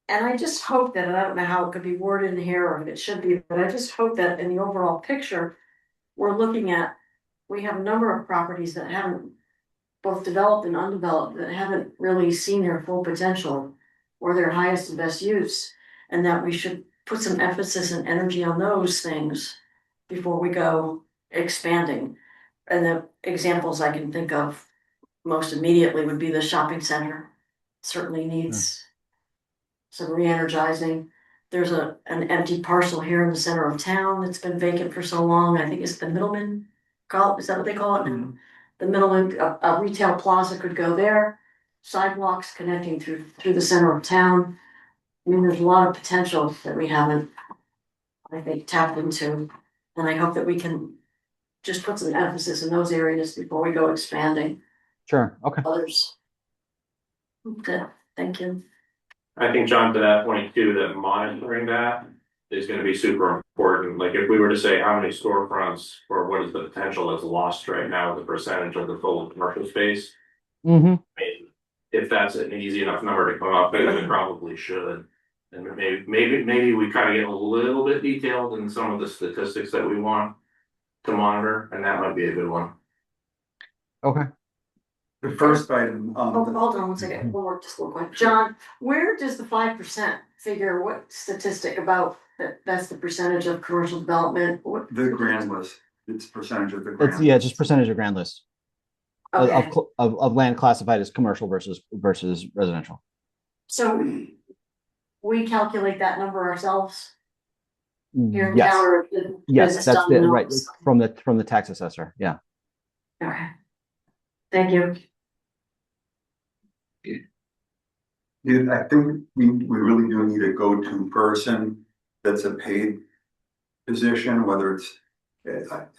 And I just hope that, and I don't know how it could be worded in here or if it should be, but I just hope that in the overall picture, we're looking at, we have a number of properties that haven't both developed and undeveloped that haven't really seen their full potential or their highest and best use. And that we should put some emphasis and energy on those things before we go expanding. And the examples I can think of most immediately would be the shopping center. Certainly needs some re-energizing. There's an empty parcel here in the center of town that's been vacant for so long. I think it's the Middleman, is that what they call it now? The Middleman, a retail plaza could go there. Sidewalks connecting through the center of town. I mean, there's a lot of potential that we haven't, I think, tapped into. And I hope that we can just put some emphasis in those areas before we go expanding Sure. Okay. others. Okay, thank you. I think, John, to that point too, that monitoring that is gonna be super important. Like if we were to say how many storefronts or what is the potential that's lost right now, the percentage of the total commercial space. Mm-hmm. I mean, if that's an easy enough number to come up with, it probably should. And maybe we kind of get a little bit detailed in some of the statistics that we want to monitor, and that might be a good one. Okay. The first item, Oh, hold on one second, one more, just real quick. John, where does the 5% figure, what statistic about that's the percentage of commercial development? What? the grand list, it's percentage of the grand. It's just percentage of grand list Okay, of land classified as commercial versus residential. so we calculate that number ourselves here in Yes. town, or is Yes, it that's done in right office? from the tax assessor. Yeah. Okay, thank you. Yeah, I think we really do need a go-to person that's a paid position, whether it's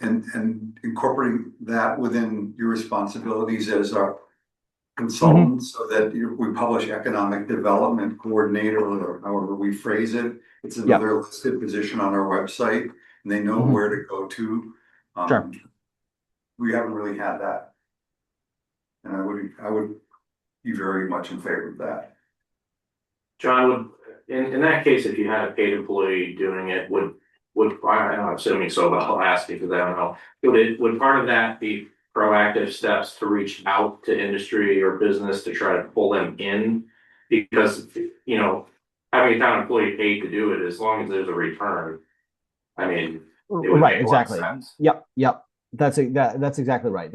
and incorporating that within your responsibilities as a consultant, so that we publish economic development coordinator, or however we phrase it. It's another listed position on our website, and they know where to go to. Sure. We haven't really had that, and I would be very much in favor of that. John, in that case, if you had a paid employee doing it, I'm assuming so, but I'll ask because I don't know. Would part of that be proactive steps to reach out to industry or business to try to pull them in? Because, you know, having a town employee paid to do it, as long as there's a return, I mean, it would Right. make a lot of Exactly. sense. Yep. That's exactly right.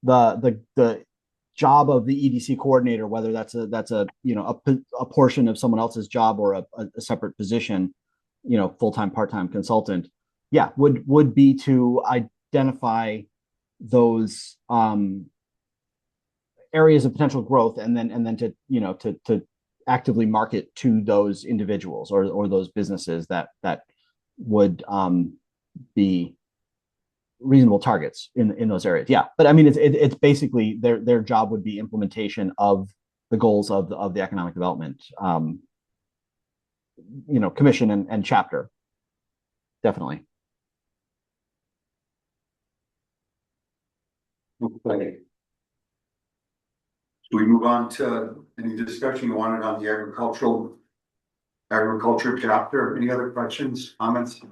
The job of the EDC coordinator, whether that's a portion of someone else's job or a separate position, full-time, part-time consultant, would be to identify those areas of potential growth and then to actively market to those individuals or those businesses that would be reasonable targets in those areas. Yeah, but I mean, it's basically their job would be implementation of the goals of the economic development, commission and chapter. Definitely. Okay. Do we move on to any discussion you wanted on the agriculture chapter? Any other questions, comments?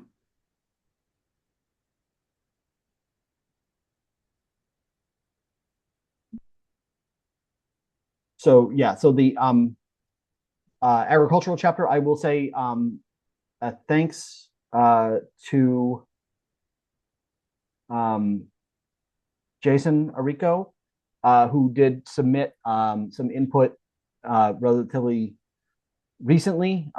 So the agricultural chapter, I will say thanks to Jason Arico, who did submit some input relatively recently.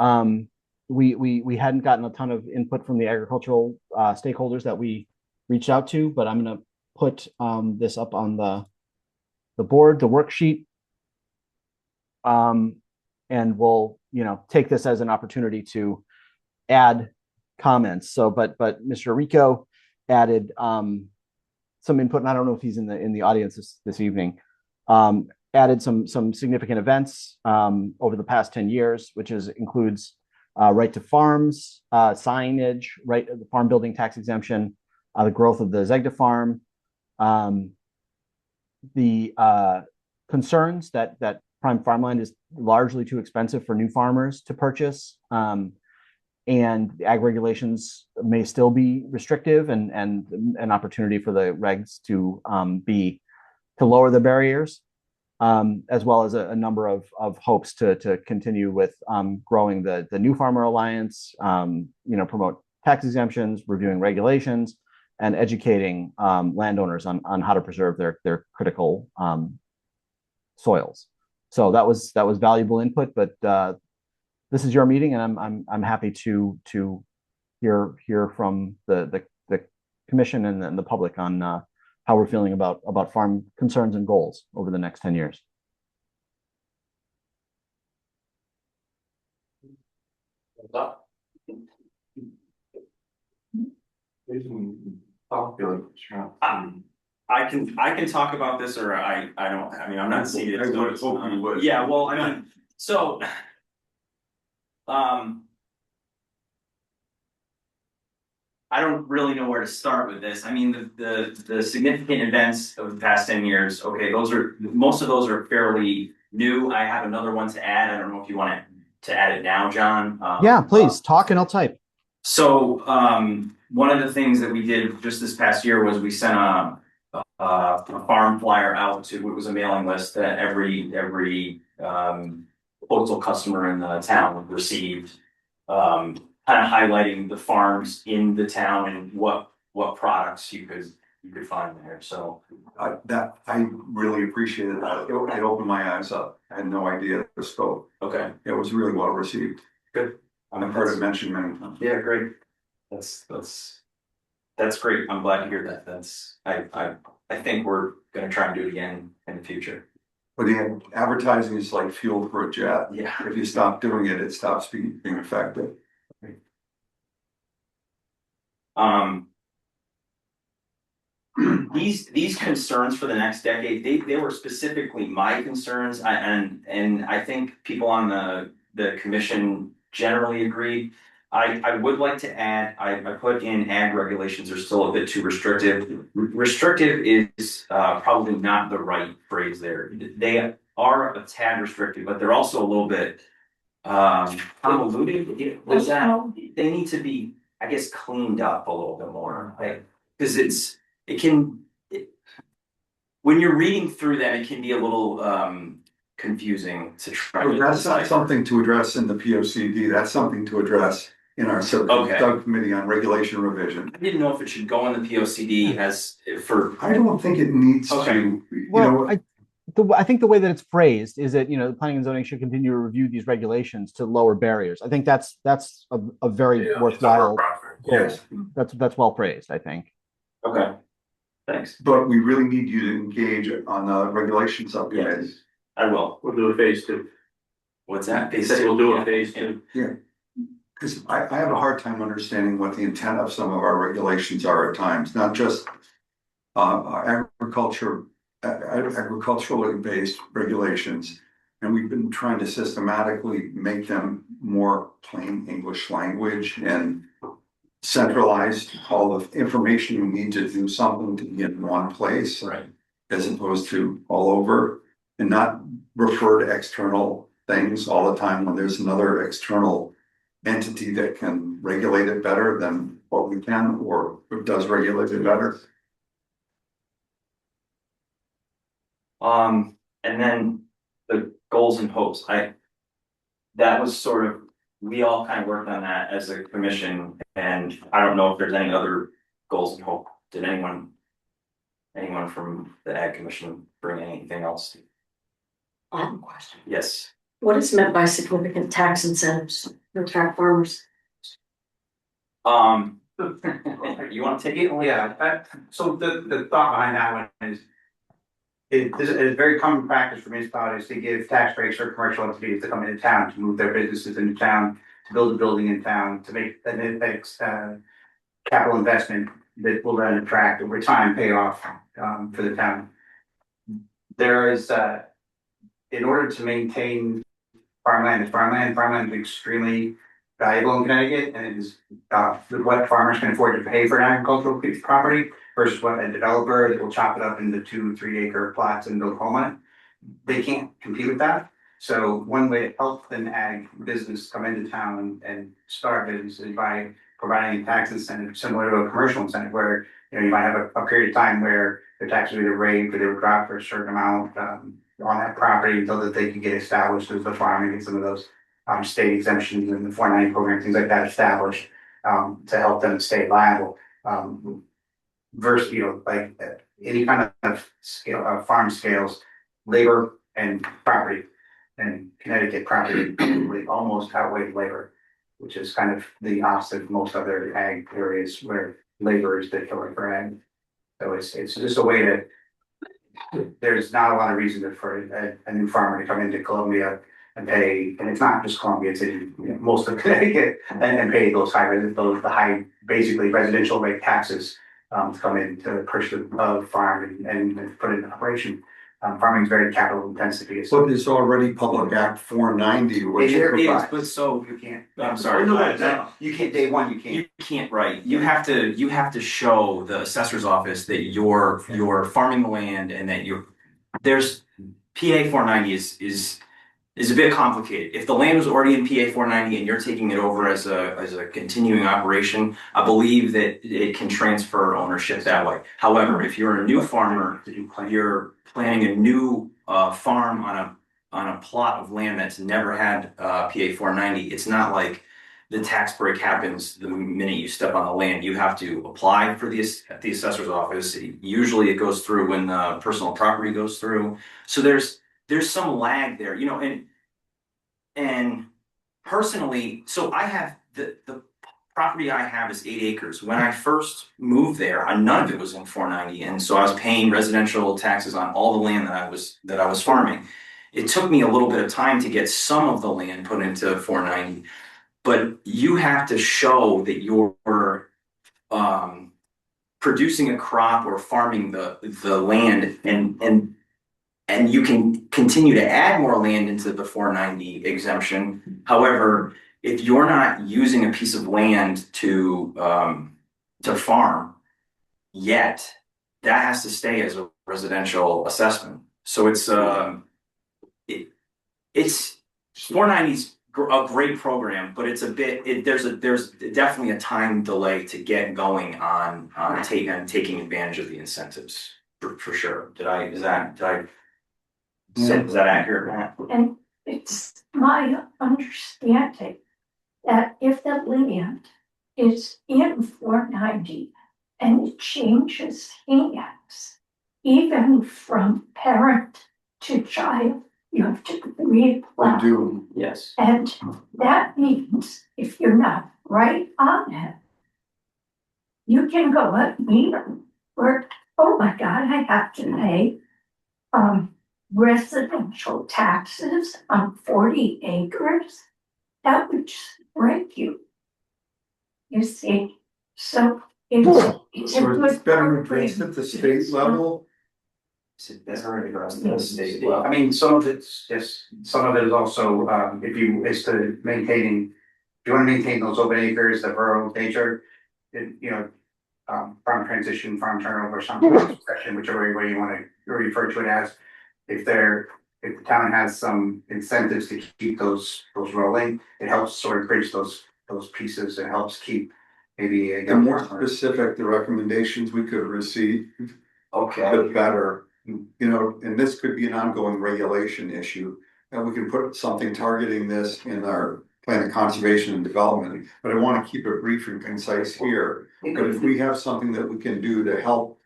We hadn't gotten a ton of input from the agricultural stakeholders that we reached out to, but I'm going to put this up on the board, the worksheet. And we'll, take this as an opportunity to add comments. So, but Mr. Rico added some input, and I don't know if he's in the audience this evening. Added some significant events over the past 10 years, which includes right to farms, signage, right, the farm building tax exemption, the growth of the Zegda farm, the concerns that prime farmland is largely too expensive for new farmers to purchase, and ag regulations may still be restrictive, and an opportunity for the regs to lower the barriers, as well as a number of hopes to continue with growing the New Farmer Alliance, promote tax exemptions, reviewing regulations, and educating landowners on how to preserve their critical soils. So that was valuable input, but this is your meeting, and I'm happy to hear from the commission and the public on how we're feeling about farm concerns and goals over the next 10 years. I can talk about this, or I don't, I mean, I'm not seated. I would hope you would. Yeah, well, I mean, so. I don't really know where to start with this. I mean, the significant events of the past 10 years, okay, most of those are fairly new. I have another one to add. I don't know if you want to add it now, John. Yeah, please talk and I'll type. So one of the things that we did just this past year was we sent a farm flyer out to, it was a mailing list that every postal customer in the town received, kind of highlighting the farms in the town and what products you could find there. So I really appreciated that. It opened my eyes up. I had no idea the scope. okay, It was really well received. good. I've heard it mentioned many times. Yeah, great. That's great. I'm glad to hear that. I think we're gonna try and do it again in the future. But the advertising is like fuel for a jet. Yeah. If you stop doing it, it stops being effective. These concerns for the next decade, they were specifically my concerns, and I think people on the commission generally agreed. I would like to add, I put in ag regulations are still a bit too restrictive. Restrictive is probably not the right phrase there. They are a tad restrictive, but they're also a little bit convoluted. They need to be, I guess, cleaned up a little bit more, like, because when you're reading through that, it can be a little confusing to try to. That's not something to address in the POCD. That's something to address in our subcommittee on regulation revision. I didn't know if it should go in the POCD as for. I don't think it needs to. Well, I think the way that it's phrased is that, the planning and zoning should continue to review these regulations to lower barriers. I think that's a very worthwhile goal. Yes. That's well phrased, I think. Okay, thanks. But we really need you to engage on the regulation subcommittee. Yes, I will. We'll do a phase 2. What's that? They said we'll do a phase 2. Yeah. Because I have a hard time understanding what the intent of some of our regulations are at times, not just agriculturally based regulations. And we've been trying to systematically make them more plain English language and centralized all the information you need to do something to be in one place. Right. As opposed to all over, and not refer to external things all the time when there's another external entity that can regulate it better than what we can, or does regulate it better. And then the goals and hopes, that was sort of, we all kind of worked on that as a commission, and I don't know if there's any other goals and hope. Did anyone from the Ag Commission bring anything else? I have a question. Yes. What is meant by significant tax incentives for tract farmers? You want to take it? Yeah, so the thought behind that one is, it is very common practice for municipalities to give tax breaks for commercial entities to come into town, to move their businesses into town, to build a building in town, to make the capital investment that will then attract over time pay off, for the town. There is, in order to maintain farmland is extremely valuable in Connecticut, and it is, what farmers can afford to pay for an agricultural piece of property versus what a developer that will chop it up into 2-3 acre plots and build home on it. They can't compete with that. So one way to help an ag business come into town and start business is by providing a tax incentive similar to a commercial incentive where, you know, you might have a period of time where the taxes are either waived or they would drop for a certain amount on that property until that they can get established as a farm and get some of those state exemptions and the 490 program, things like that established to help them stay viable. Versus, you know, like any kind of scale, farm scales, labor and property, and Connecticut property almost outweigh labor, which is kind of the opposite of most other ag areas where labor is the killer for ag. So it's just a way to, there's not a lot of reason for a new farmer to come into Columbia and pay, and it's not just Columbia, it's in most of Connecticut, and pay those high, basically residential rate taxes to come in to purchase a farm and put it in operation. Farming is very capital intensive. But there's already Public Act 490, which It is, provides. but so you can't. I'm sorry. You can't, day one, you can't. You can't, right, you have to show the assessor's office that you're farming the land and that there's PA 490 is a bit complicated. If the land was already in PA 490 and you're taking it over as a continuing operation, I believe that it can transfer ownership that way. However, if you're a new farmer, you're planting a new farm on a plot of land that's never had PA 490, it's not like the tax break happens the minute you step on the land. You have to apply for this at the assessor's office. Usually it goes through when the personal property goes through. So there's some lag there, you know, and personally, so I have the property I have is 8 acres. When I first moved there, none of it was in 490, and so I was paying residential taxes on all the land that I was farming. It took me a little bit of time to get some of the land put into 490, but you have to show that you're producing a crop or farming the land, and you can continue to add more land into the 490 exemption. However, if you're not using a piece of land to farm yet, that has to stay as a residential assessment. So it's 490's a great program, but it's a bit, there's definitely a time delay to get going on taking advantage of the incentives for sure. Is that accurate, Matt? And it's my understanding that if the land is in 490 and it changes hands, even from parent to child, you have to replow. Do. Yes. And that means if you're not right on it, you can go at meter where, oh my God, I have to pay residential taxes on 40 acres. That would just break you. You see, so it's a So good it's better program. addressed at the state level. That's already addressed at the state level. I mean, some of it's just, some of it is also, is to maintaining, if you want to maintain those open acres, the rural nature, farm transition, farm turnover, some section, whichever way you want to refer to it as. If the town has some incentives to keep those rolling, it helps sort of bridge those pieces. It helps keep maybe a The more specific the recommendations we could receive, the better. You know, and this could be an ongoing regulation issue, and we can put something targeting this in our plan of conservation and development. But I want to keep it brief and concise here. But if we have something that we can do to help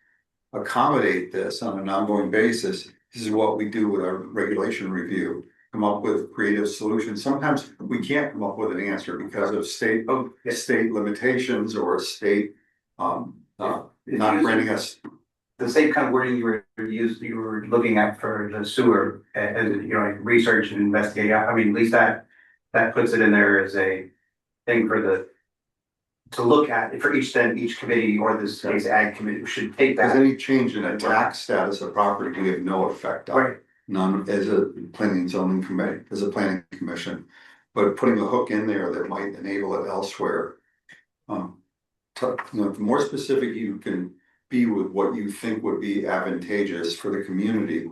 accommodate this on an ongoing basis, this is what we do with our regulation review. Come up with creative solutions. Sometimes we can't come up with an answer because of state limitations or state not granting us. The same kind of wording you were looking at for the sewer, and like research and investigate. I mean, at least that puts it in there as a thing for to look at for each, then each committee or this case ag committee should take Because that. any change in a tax status of property, we have no effect on. Right. None as a planning and zoning committee, as a planning commission, but putting a hook in there that might enable it elsewhere. The more specific you can be with what you think would be advantageous for the community,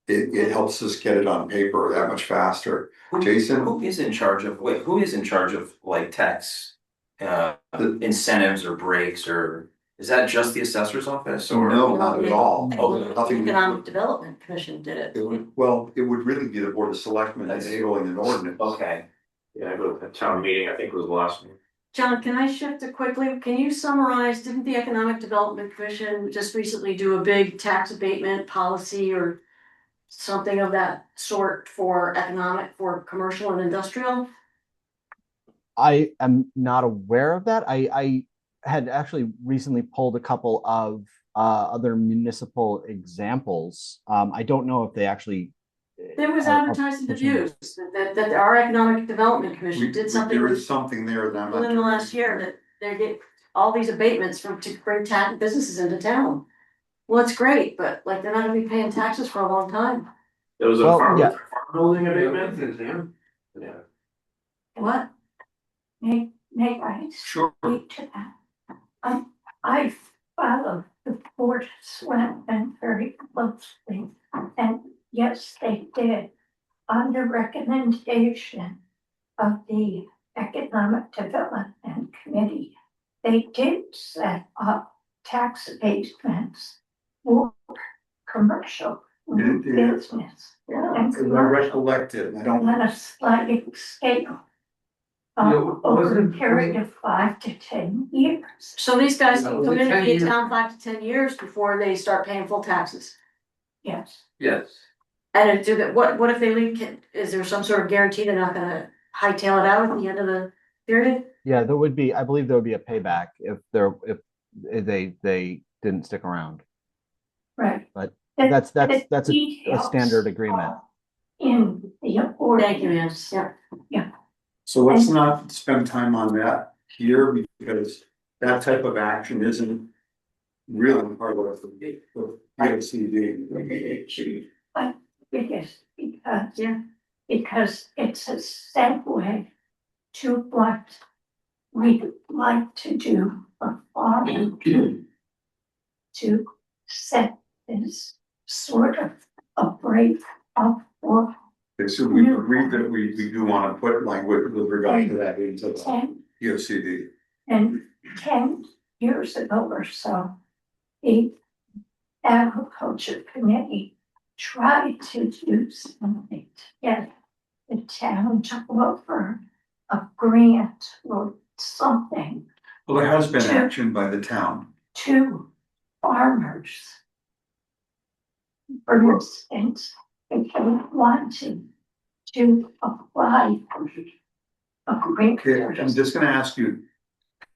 it helps us get it on paper that much faster. Jason? Who is in charge of, who is in charge of like tax, incentives or breaks, or is that just the assessor's office or? No, not at all. Oh, Nothing. Economic Development Commission did it. It would really be the Board of Selectmen enabling an ordinance. Okay. Yeah, I go to the town meeting, I think it was the last one. John, can I shift it quickly? Can you summarize, didn't the Economic Development Commission just recently do a big tax abatement policy or something of that sort for commercial and industrial? I am not aware of that. I had actually recently pulled a couple of other municipal examples. I don't know if they actually. There was are advertising the pushing- views that our Economic Development Commission did something There is something there that I'm not. within the last year that they get all these abatements to bring tax businesses into town. Well, it's great, but like they're not gonna be paying taxes for a long time. There was a Well, farm, yeah. farm building abatement, yeah. What? May I Sure. speak to that? I follow the board of selectmen very closely, and yes, they did, on the recommendation of the Economic Development Committee, they did set up tax abatements for commercial Did it? business. And As I recollect it, I don't. on a sliding scale. Over a period of 5 to 10 years. So these guys can No, come in and 10 be in years. town 5 to 10 years before they start paying full taxes. Yes. Yes. And if do that, what if they leave, is there some sort of guarantee they're not gonna hightail it out at the end of the period? Yeah, there would be. I believe there would be a payback if they didn't stick around. Right. But The- that's the a details standard agreement. are In the Thank you, Ann. ordinance. Yeah. So let's not spend time on that here because that type of action isn't really part of the PZC. Because it's a segue to what we'd like to do for farming. To set this sort of a break up for Okay, so we agreed that we do want to put language with regard to that into the 10 POCD. And 10 years ago or so, the agriculture committee tried to do something to get the town to offer a grant or something Well, there has been action by the town. to farmers. For instance, if they wanted to apply for a grant. Okay, I'm just gonna ask you,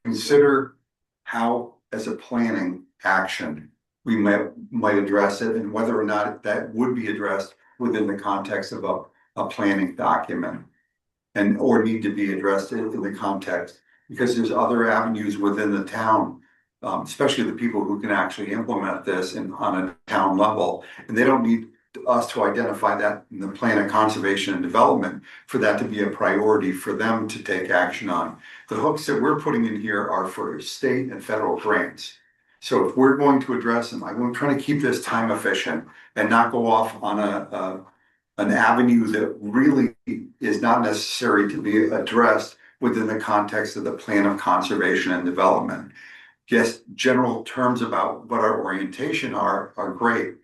consider how, as a planning action, we might address it and whether or not that would be addressed within the context of a planning document. And or need to be addressed in the context, because there's other avenues within the town. Especially the people who can actually implement this on a town level, and they don't need us to identify that in the plan of conservation and development for that to be a priority for them to take action on. The hooks that we're putting in here are for state and federal grants. So if we're going to address them, I'm trying to keep this time efficient and not go off on an avenue that really is not necessary to be addressed within the context of the plan of conservation and development. Yes, general terms about what our orientation are great,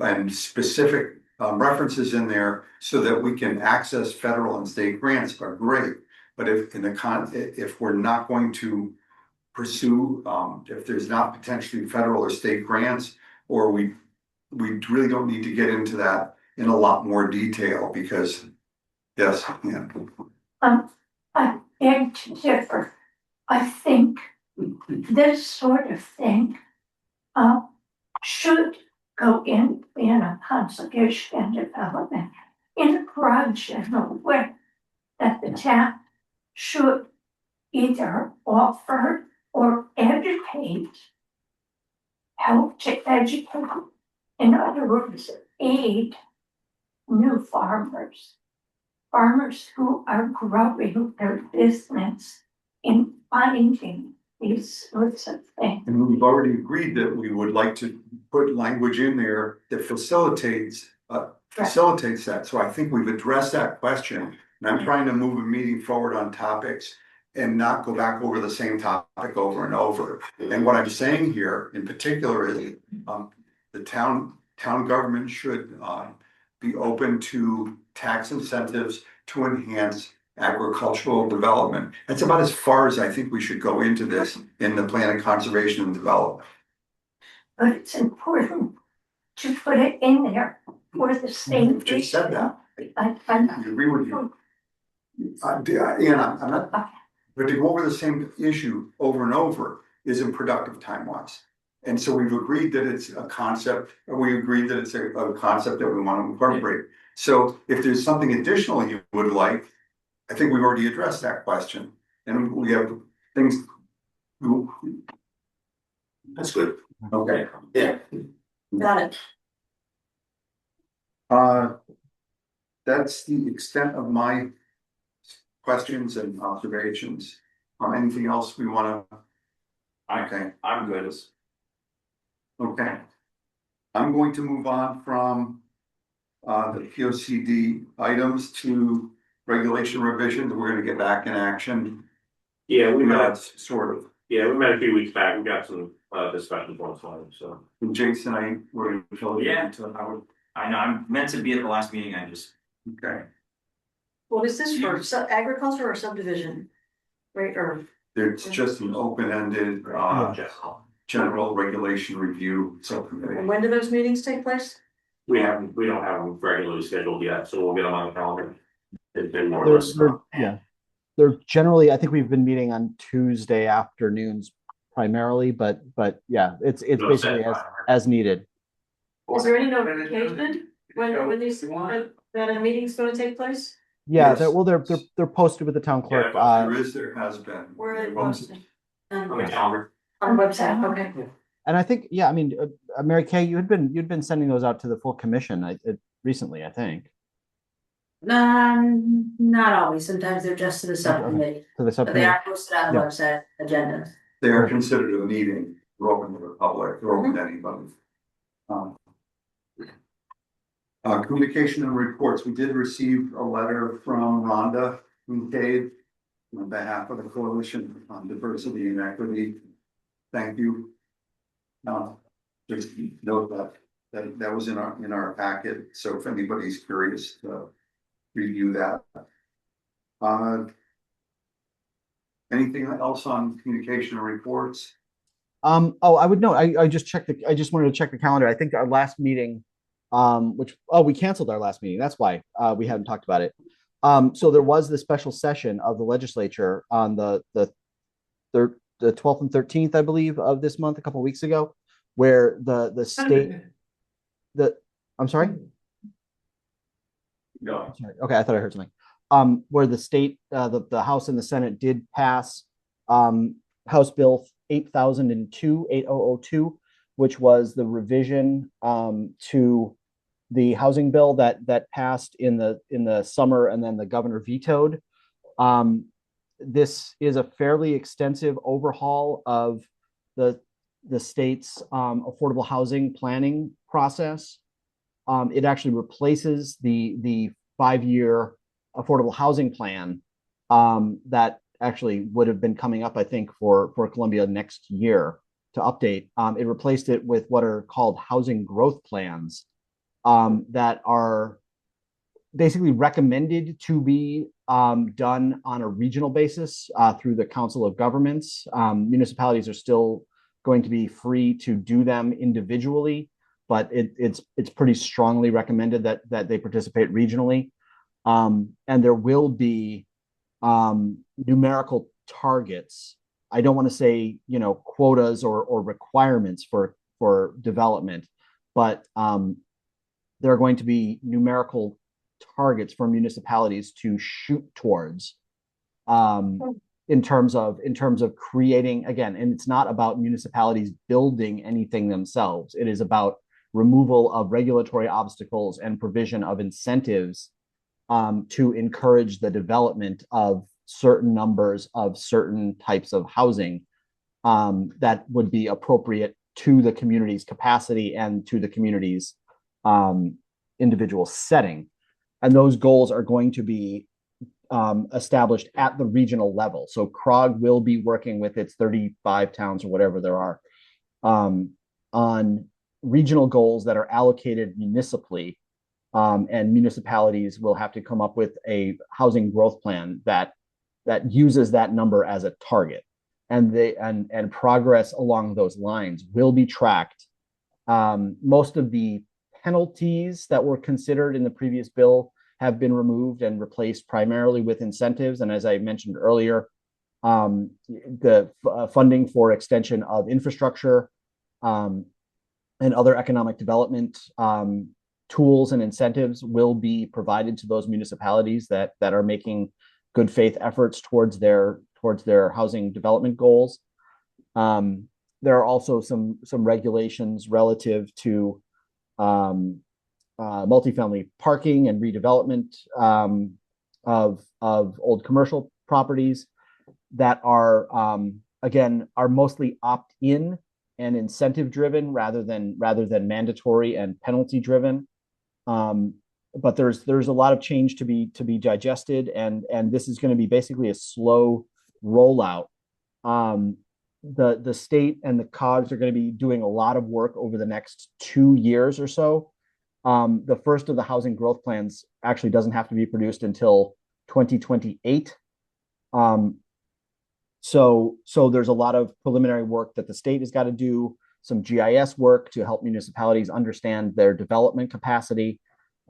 and specific references in there so that we can access federal and state grants are great. But if we're not going to pursue, if there's not potentially federal or state grants, or we really don't need to get into that in a lot more detail because, yes, yeah. I beg to differ. I think this sort of thing should go in a conservation and development in a broad general way that the town should either offer or educate, help to educate, in other words, aid new farmers, farmers who are growing their business in finding these sorts of things. And we've already agreed that we would like to put language in there that facilitates that. So I think we've addressed that question. And I'm trying to move a meeting forward on topics and not go back over the same topic over and over. And what I'm saying here in particular is the town government should be open to tax incentives to enhance agricultural development. That's about as far as I think we should go into this in the plan of conservation and development. But it's important to put it in there for the same. Just said that. I I agree with you. And I'm not, but to go over the same issue over and over isn't productive time-wise. And so we've agreed that it's a concept, or we agreed that it's a concept that we want to incorporate. So if there's something additional you would like, I think we've already addressed that question. And we have things. That's good. Okay. Yeah. Got it. That's the extent of my questions and observations. Anything else we want to? Okay. I'm good. Okay. I'm going to move on from the POCD items to regulation revisions. We're going to get back in action. Yeah, we met, Sort of. yeah, we met a few weeks back. We got some discussion points on it, so. And Jason, I were going to fill you Yeah. into Howard. I know, I'm meant to be at the last meeting, I just. Okay. What is this for, agriculture or subdivision? Right, or, It's just an open-ended general regulation review and subcommittee. when do those meetings take place? We don't have them regularly scheduled yet, so we'll get them on the calendar. It's been more or less. They're generally, I think we've been meeting on Tuesday afternoons primarily, but yeah, it's basically as needed. Is there any notification when these, that a meeting's gonna take place? Yeah, Yes. they're posted with the town clerk. There has been. Where are they posted? On the calendar. On the website, okay. And I think, yeah, I mean, Mary Kay, you'd been sending those out to the full commission recently, I think, Not always. Sometimes they're just to the subcommittee, to the but they subcommittee. are posted on the Yeah. website agendas. They are considered a meeting, they're open to the public, they're open to anybody. Communication and reports, we did receive a letter from Rhonda Kincaid on behalf of the Coalition on Diversity and Equity. Thank you. Just note that was in our packet, so if anybody's curious to review that. Anything else on communication and reports? I would note, I just wanted to check the calendar. I think our last meeting, we canceled our last meeting. That's why we haven't talked about it. So there was the special session of the legislature on the 12th and 13th, I believe, of this month, a couple of weeks ago, where the state, I'm sorry? No. Sorry. Okay, I thought I heard something. Where the state, the House and the Senate did pass House Bill 8002, which was the revision to the housing bill that passed in the summer, and then the governor vetoed. This is a fairly extensive overhaul of the state's affordable housing planning process. It actually replaces the 5-year affordable housing plan that actually would have been coming up, I think, for Columbia next year to update. It replaced it with what are called housing growth plans that are basically recommended to be done on a regional basis through the Council of Governments. Municipalities are still going to be free to do them individually, but it's pretty strongly recommended that they participate regionally. And there will be numerical targets. I don't want to say, quotas or requirements for development, but there are going to be numerical targets for municipalities to shoot towards. in terms of creating, again, and it's not about municipalities building anything themselves. It is about removal of regulatory obstacles and provision of incentives to encourage the development of certain numbers of certain types of housing that would be appropriate to the community's capacity and to the community's individual setting. And those goals are going to be established at the regional level. So CROG will be working with its 35 towns or whatever there are on regional goals that are allocated municipally, and municipalities will have to come up with a housing growth plan that uses that number as a target, and progress along those lines will be tracked. Most of the penalties that were considered in the previous bill have been removed and replaced primarily with incentives. And as I mentioned earlier, the funding for extension of infrastructure and other economic development tools and incentives will be provided to those municipalities that are making good faith efforts towards their housing development goals. There are also some regulations relative to multifamily parking and redevelopment of old commercial properties that are again mostly opt-in and incentive driven rather than mandatory and penalty driven. But there's a lot of change to be digested, and this is going to be basically a slow rollout. The state and the COGS are going to be doing a lot of work over the next 2 years or so. The first of the housing growth plans actually doesn't have to be produced until 2028. So there's a lot of preliminary work that the state has got to do, some GIS work to help municipalities understand their development capacity,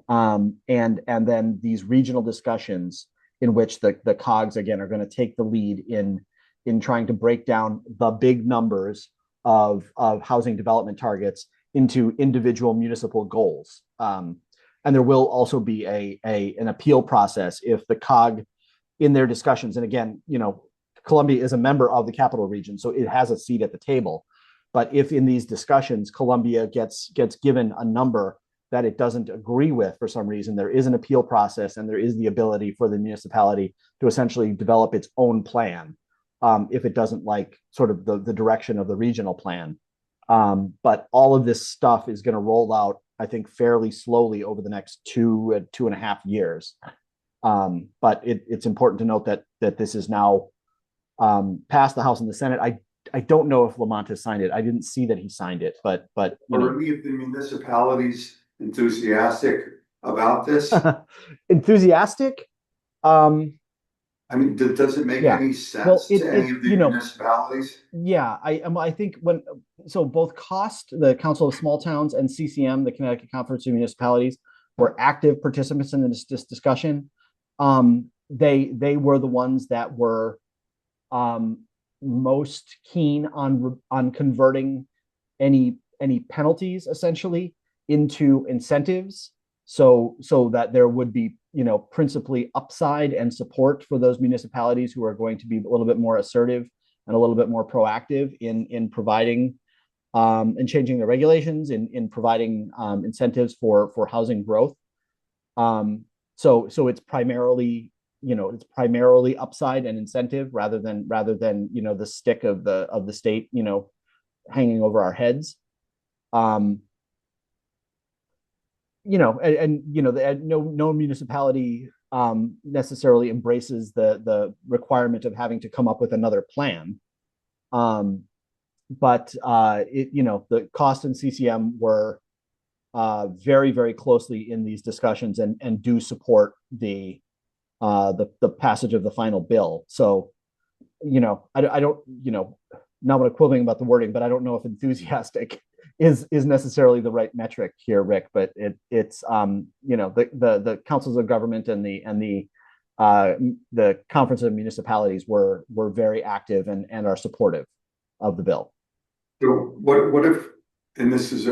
and then these regional discussions in which the COGS again are going to take the lead in trying to break down the big numbers of housing development targets into individual municipal goals. And there will also be an appeal process if the COG in their discussions, and again, Columbia is a member of the capital region, so it has a seat at the table. But if in these discussions, Columbia gets given a number that it doesn't agree with for some reason, there is an appeal process, and there is the ability for the municipality to essentially develop its own plan if it doesn't like sort of the direction of the regional plan. But all of this stuff is going to roll out, I think, fairly slowly over the next 2.5 years. But it's important to note that this is now passed the House and the Senate. I don't know if Lamont has signed it. I didn't see that he signed it, but are any of the municipalities enthusiastic about this? Enthusiastic? I mean, does it make any sense to any of the municipalities? Yeah, I think both COST, the Council of Small Towns, and CCM, the Connecticut Conference of Municipalities, were active participants in this discussion. They were the ones that were most keen on converting any penalties essentially into incentives, so that there would be principally upside and support for those municipalities who are going to be a little bit more assertive and a little bit more proactive in providing and changing the regulations in providing incentives for housing growth. So it's primarily upside and incentive rather than the stick of the state hanging over our heads. No municipality necessarily embraces the requirement of having to come up with another plan. But the COST and CCM were very, very closely in these discussions and do support the passage of the final bill. So, I don't, not what equivocating about the wording, but I don't know if enthusiastic is necessarily the right metric here, Rick. But it's the councils of government and the Conference of Municipalities were very active and are supportive of the bill. So what if, and this is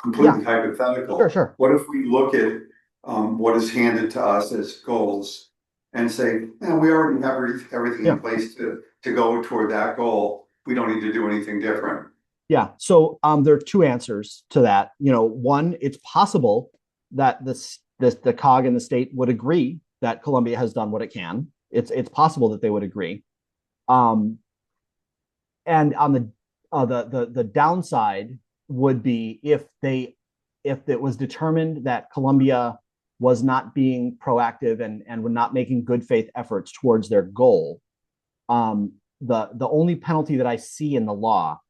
completely hypothetical. Sure. What if we look at what is handed to us as goals and say, we already have everything Yeah. in place to go toward that goal. We don't need to do anything different. Yeah. So there are two answers to that. One, it's possible that the COG and the state would agree that Columbia has done what it can. It's possible that they would agree. And on the downside would be if it was determined that Columbia was not being proactive and were not making good faith efforts towards their goal. The only penalty that I see in the law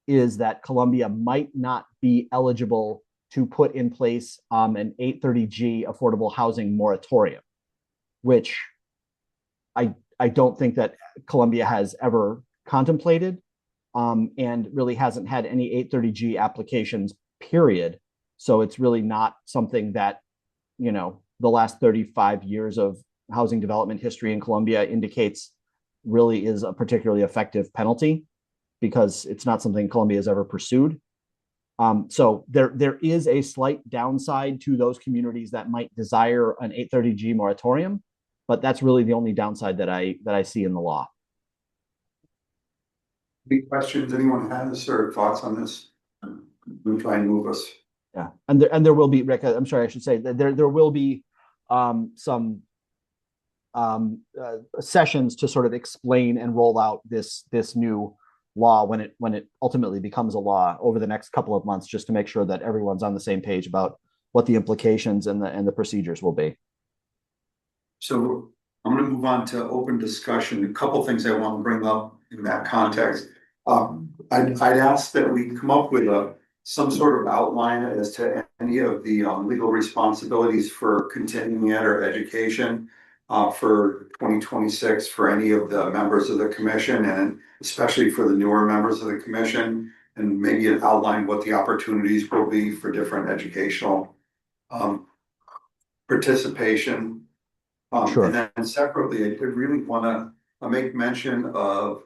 is that Columbia might not be eligible to put in place an 830G affordable housing moratorium, which I don't think that Columbia has ever contemplated, and really hasn't had any 830G applications, period. So it's really not something that, the last 35 years of housing development history in Columbia indicates really is a particularly effective penalty, because it's not something Columbia has ever pursued. So there is a slight downside to those communities that might desire an 830G moratorium, but that's really the only downside that I see in the law. Any questions anyone has or thoughts on this? We'll try and move us. Yeah, and there will be, Rick, I'm sorry, I should say that there will be some sessions to sort of explain and roll out this new law when it ultimately becomes a law over the next couple of months, just to make sure that everyone's on the same page about what the implications and the procedures will be. So I'm going to move on to open discussion. A couple things I want to bring up in that context. I'd ask that we come up with some sort of outline as to any of the legal responsibilities for continuing ed or education for 2026 for any of the members of the commission, and especially for the newer members of the commission, and maybe outline what the opportunities will be for different educational participation. Sure. And then separately, I did really want to make mention of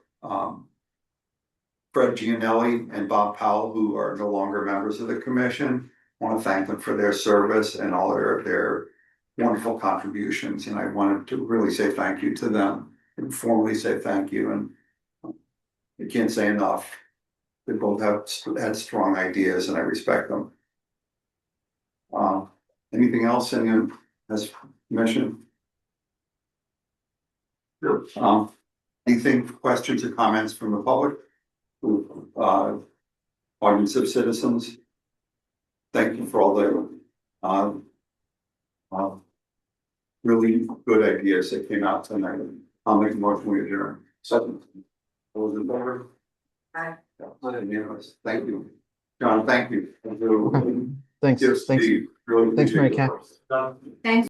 Fred Gianelli and Bob Powell, who are no longer members of the commission. I want to thank them for their service and all their wonderful contributions. And I wanted to really say thank you to them and formally say thank you. And I can't say enough. They both had strong ideas and I respect them. Anything else anyone has mentioned? Anything, questions or comments from the public? Audience of citizens? Thank you for all the really good ideas that came out tonight. I'll make a motion we adjourn. Second. All those in favor? Aye. Unanimous. Thank you. John, thank you. Thanks. Yes, Thanks. Steve. Really Thanks, Mary appreciate Kat. it. Thanks.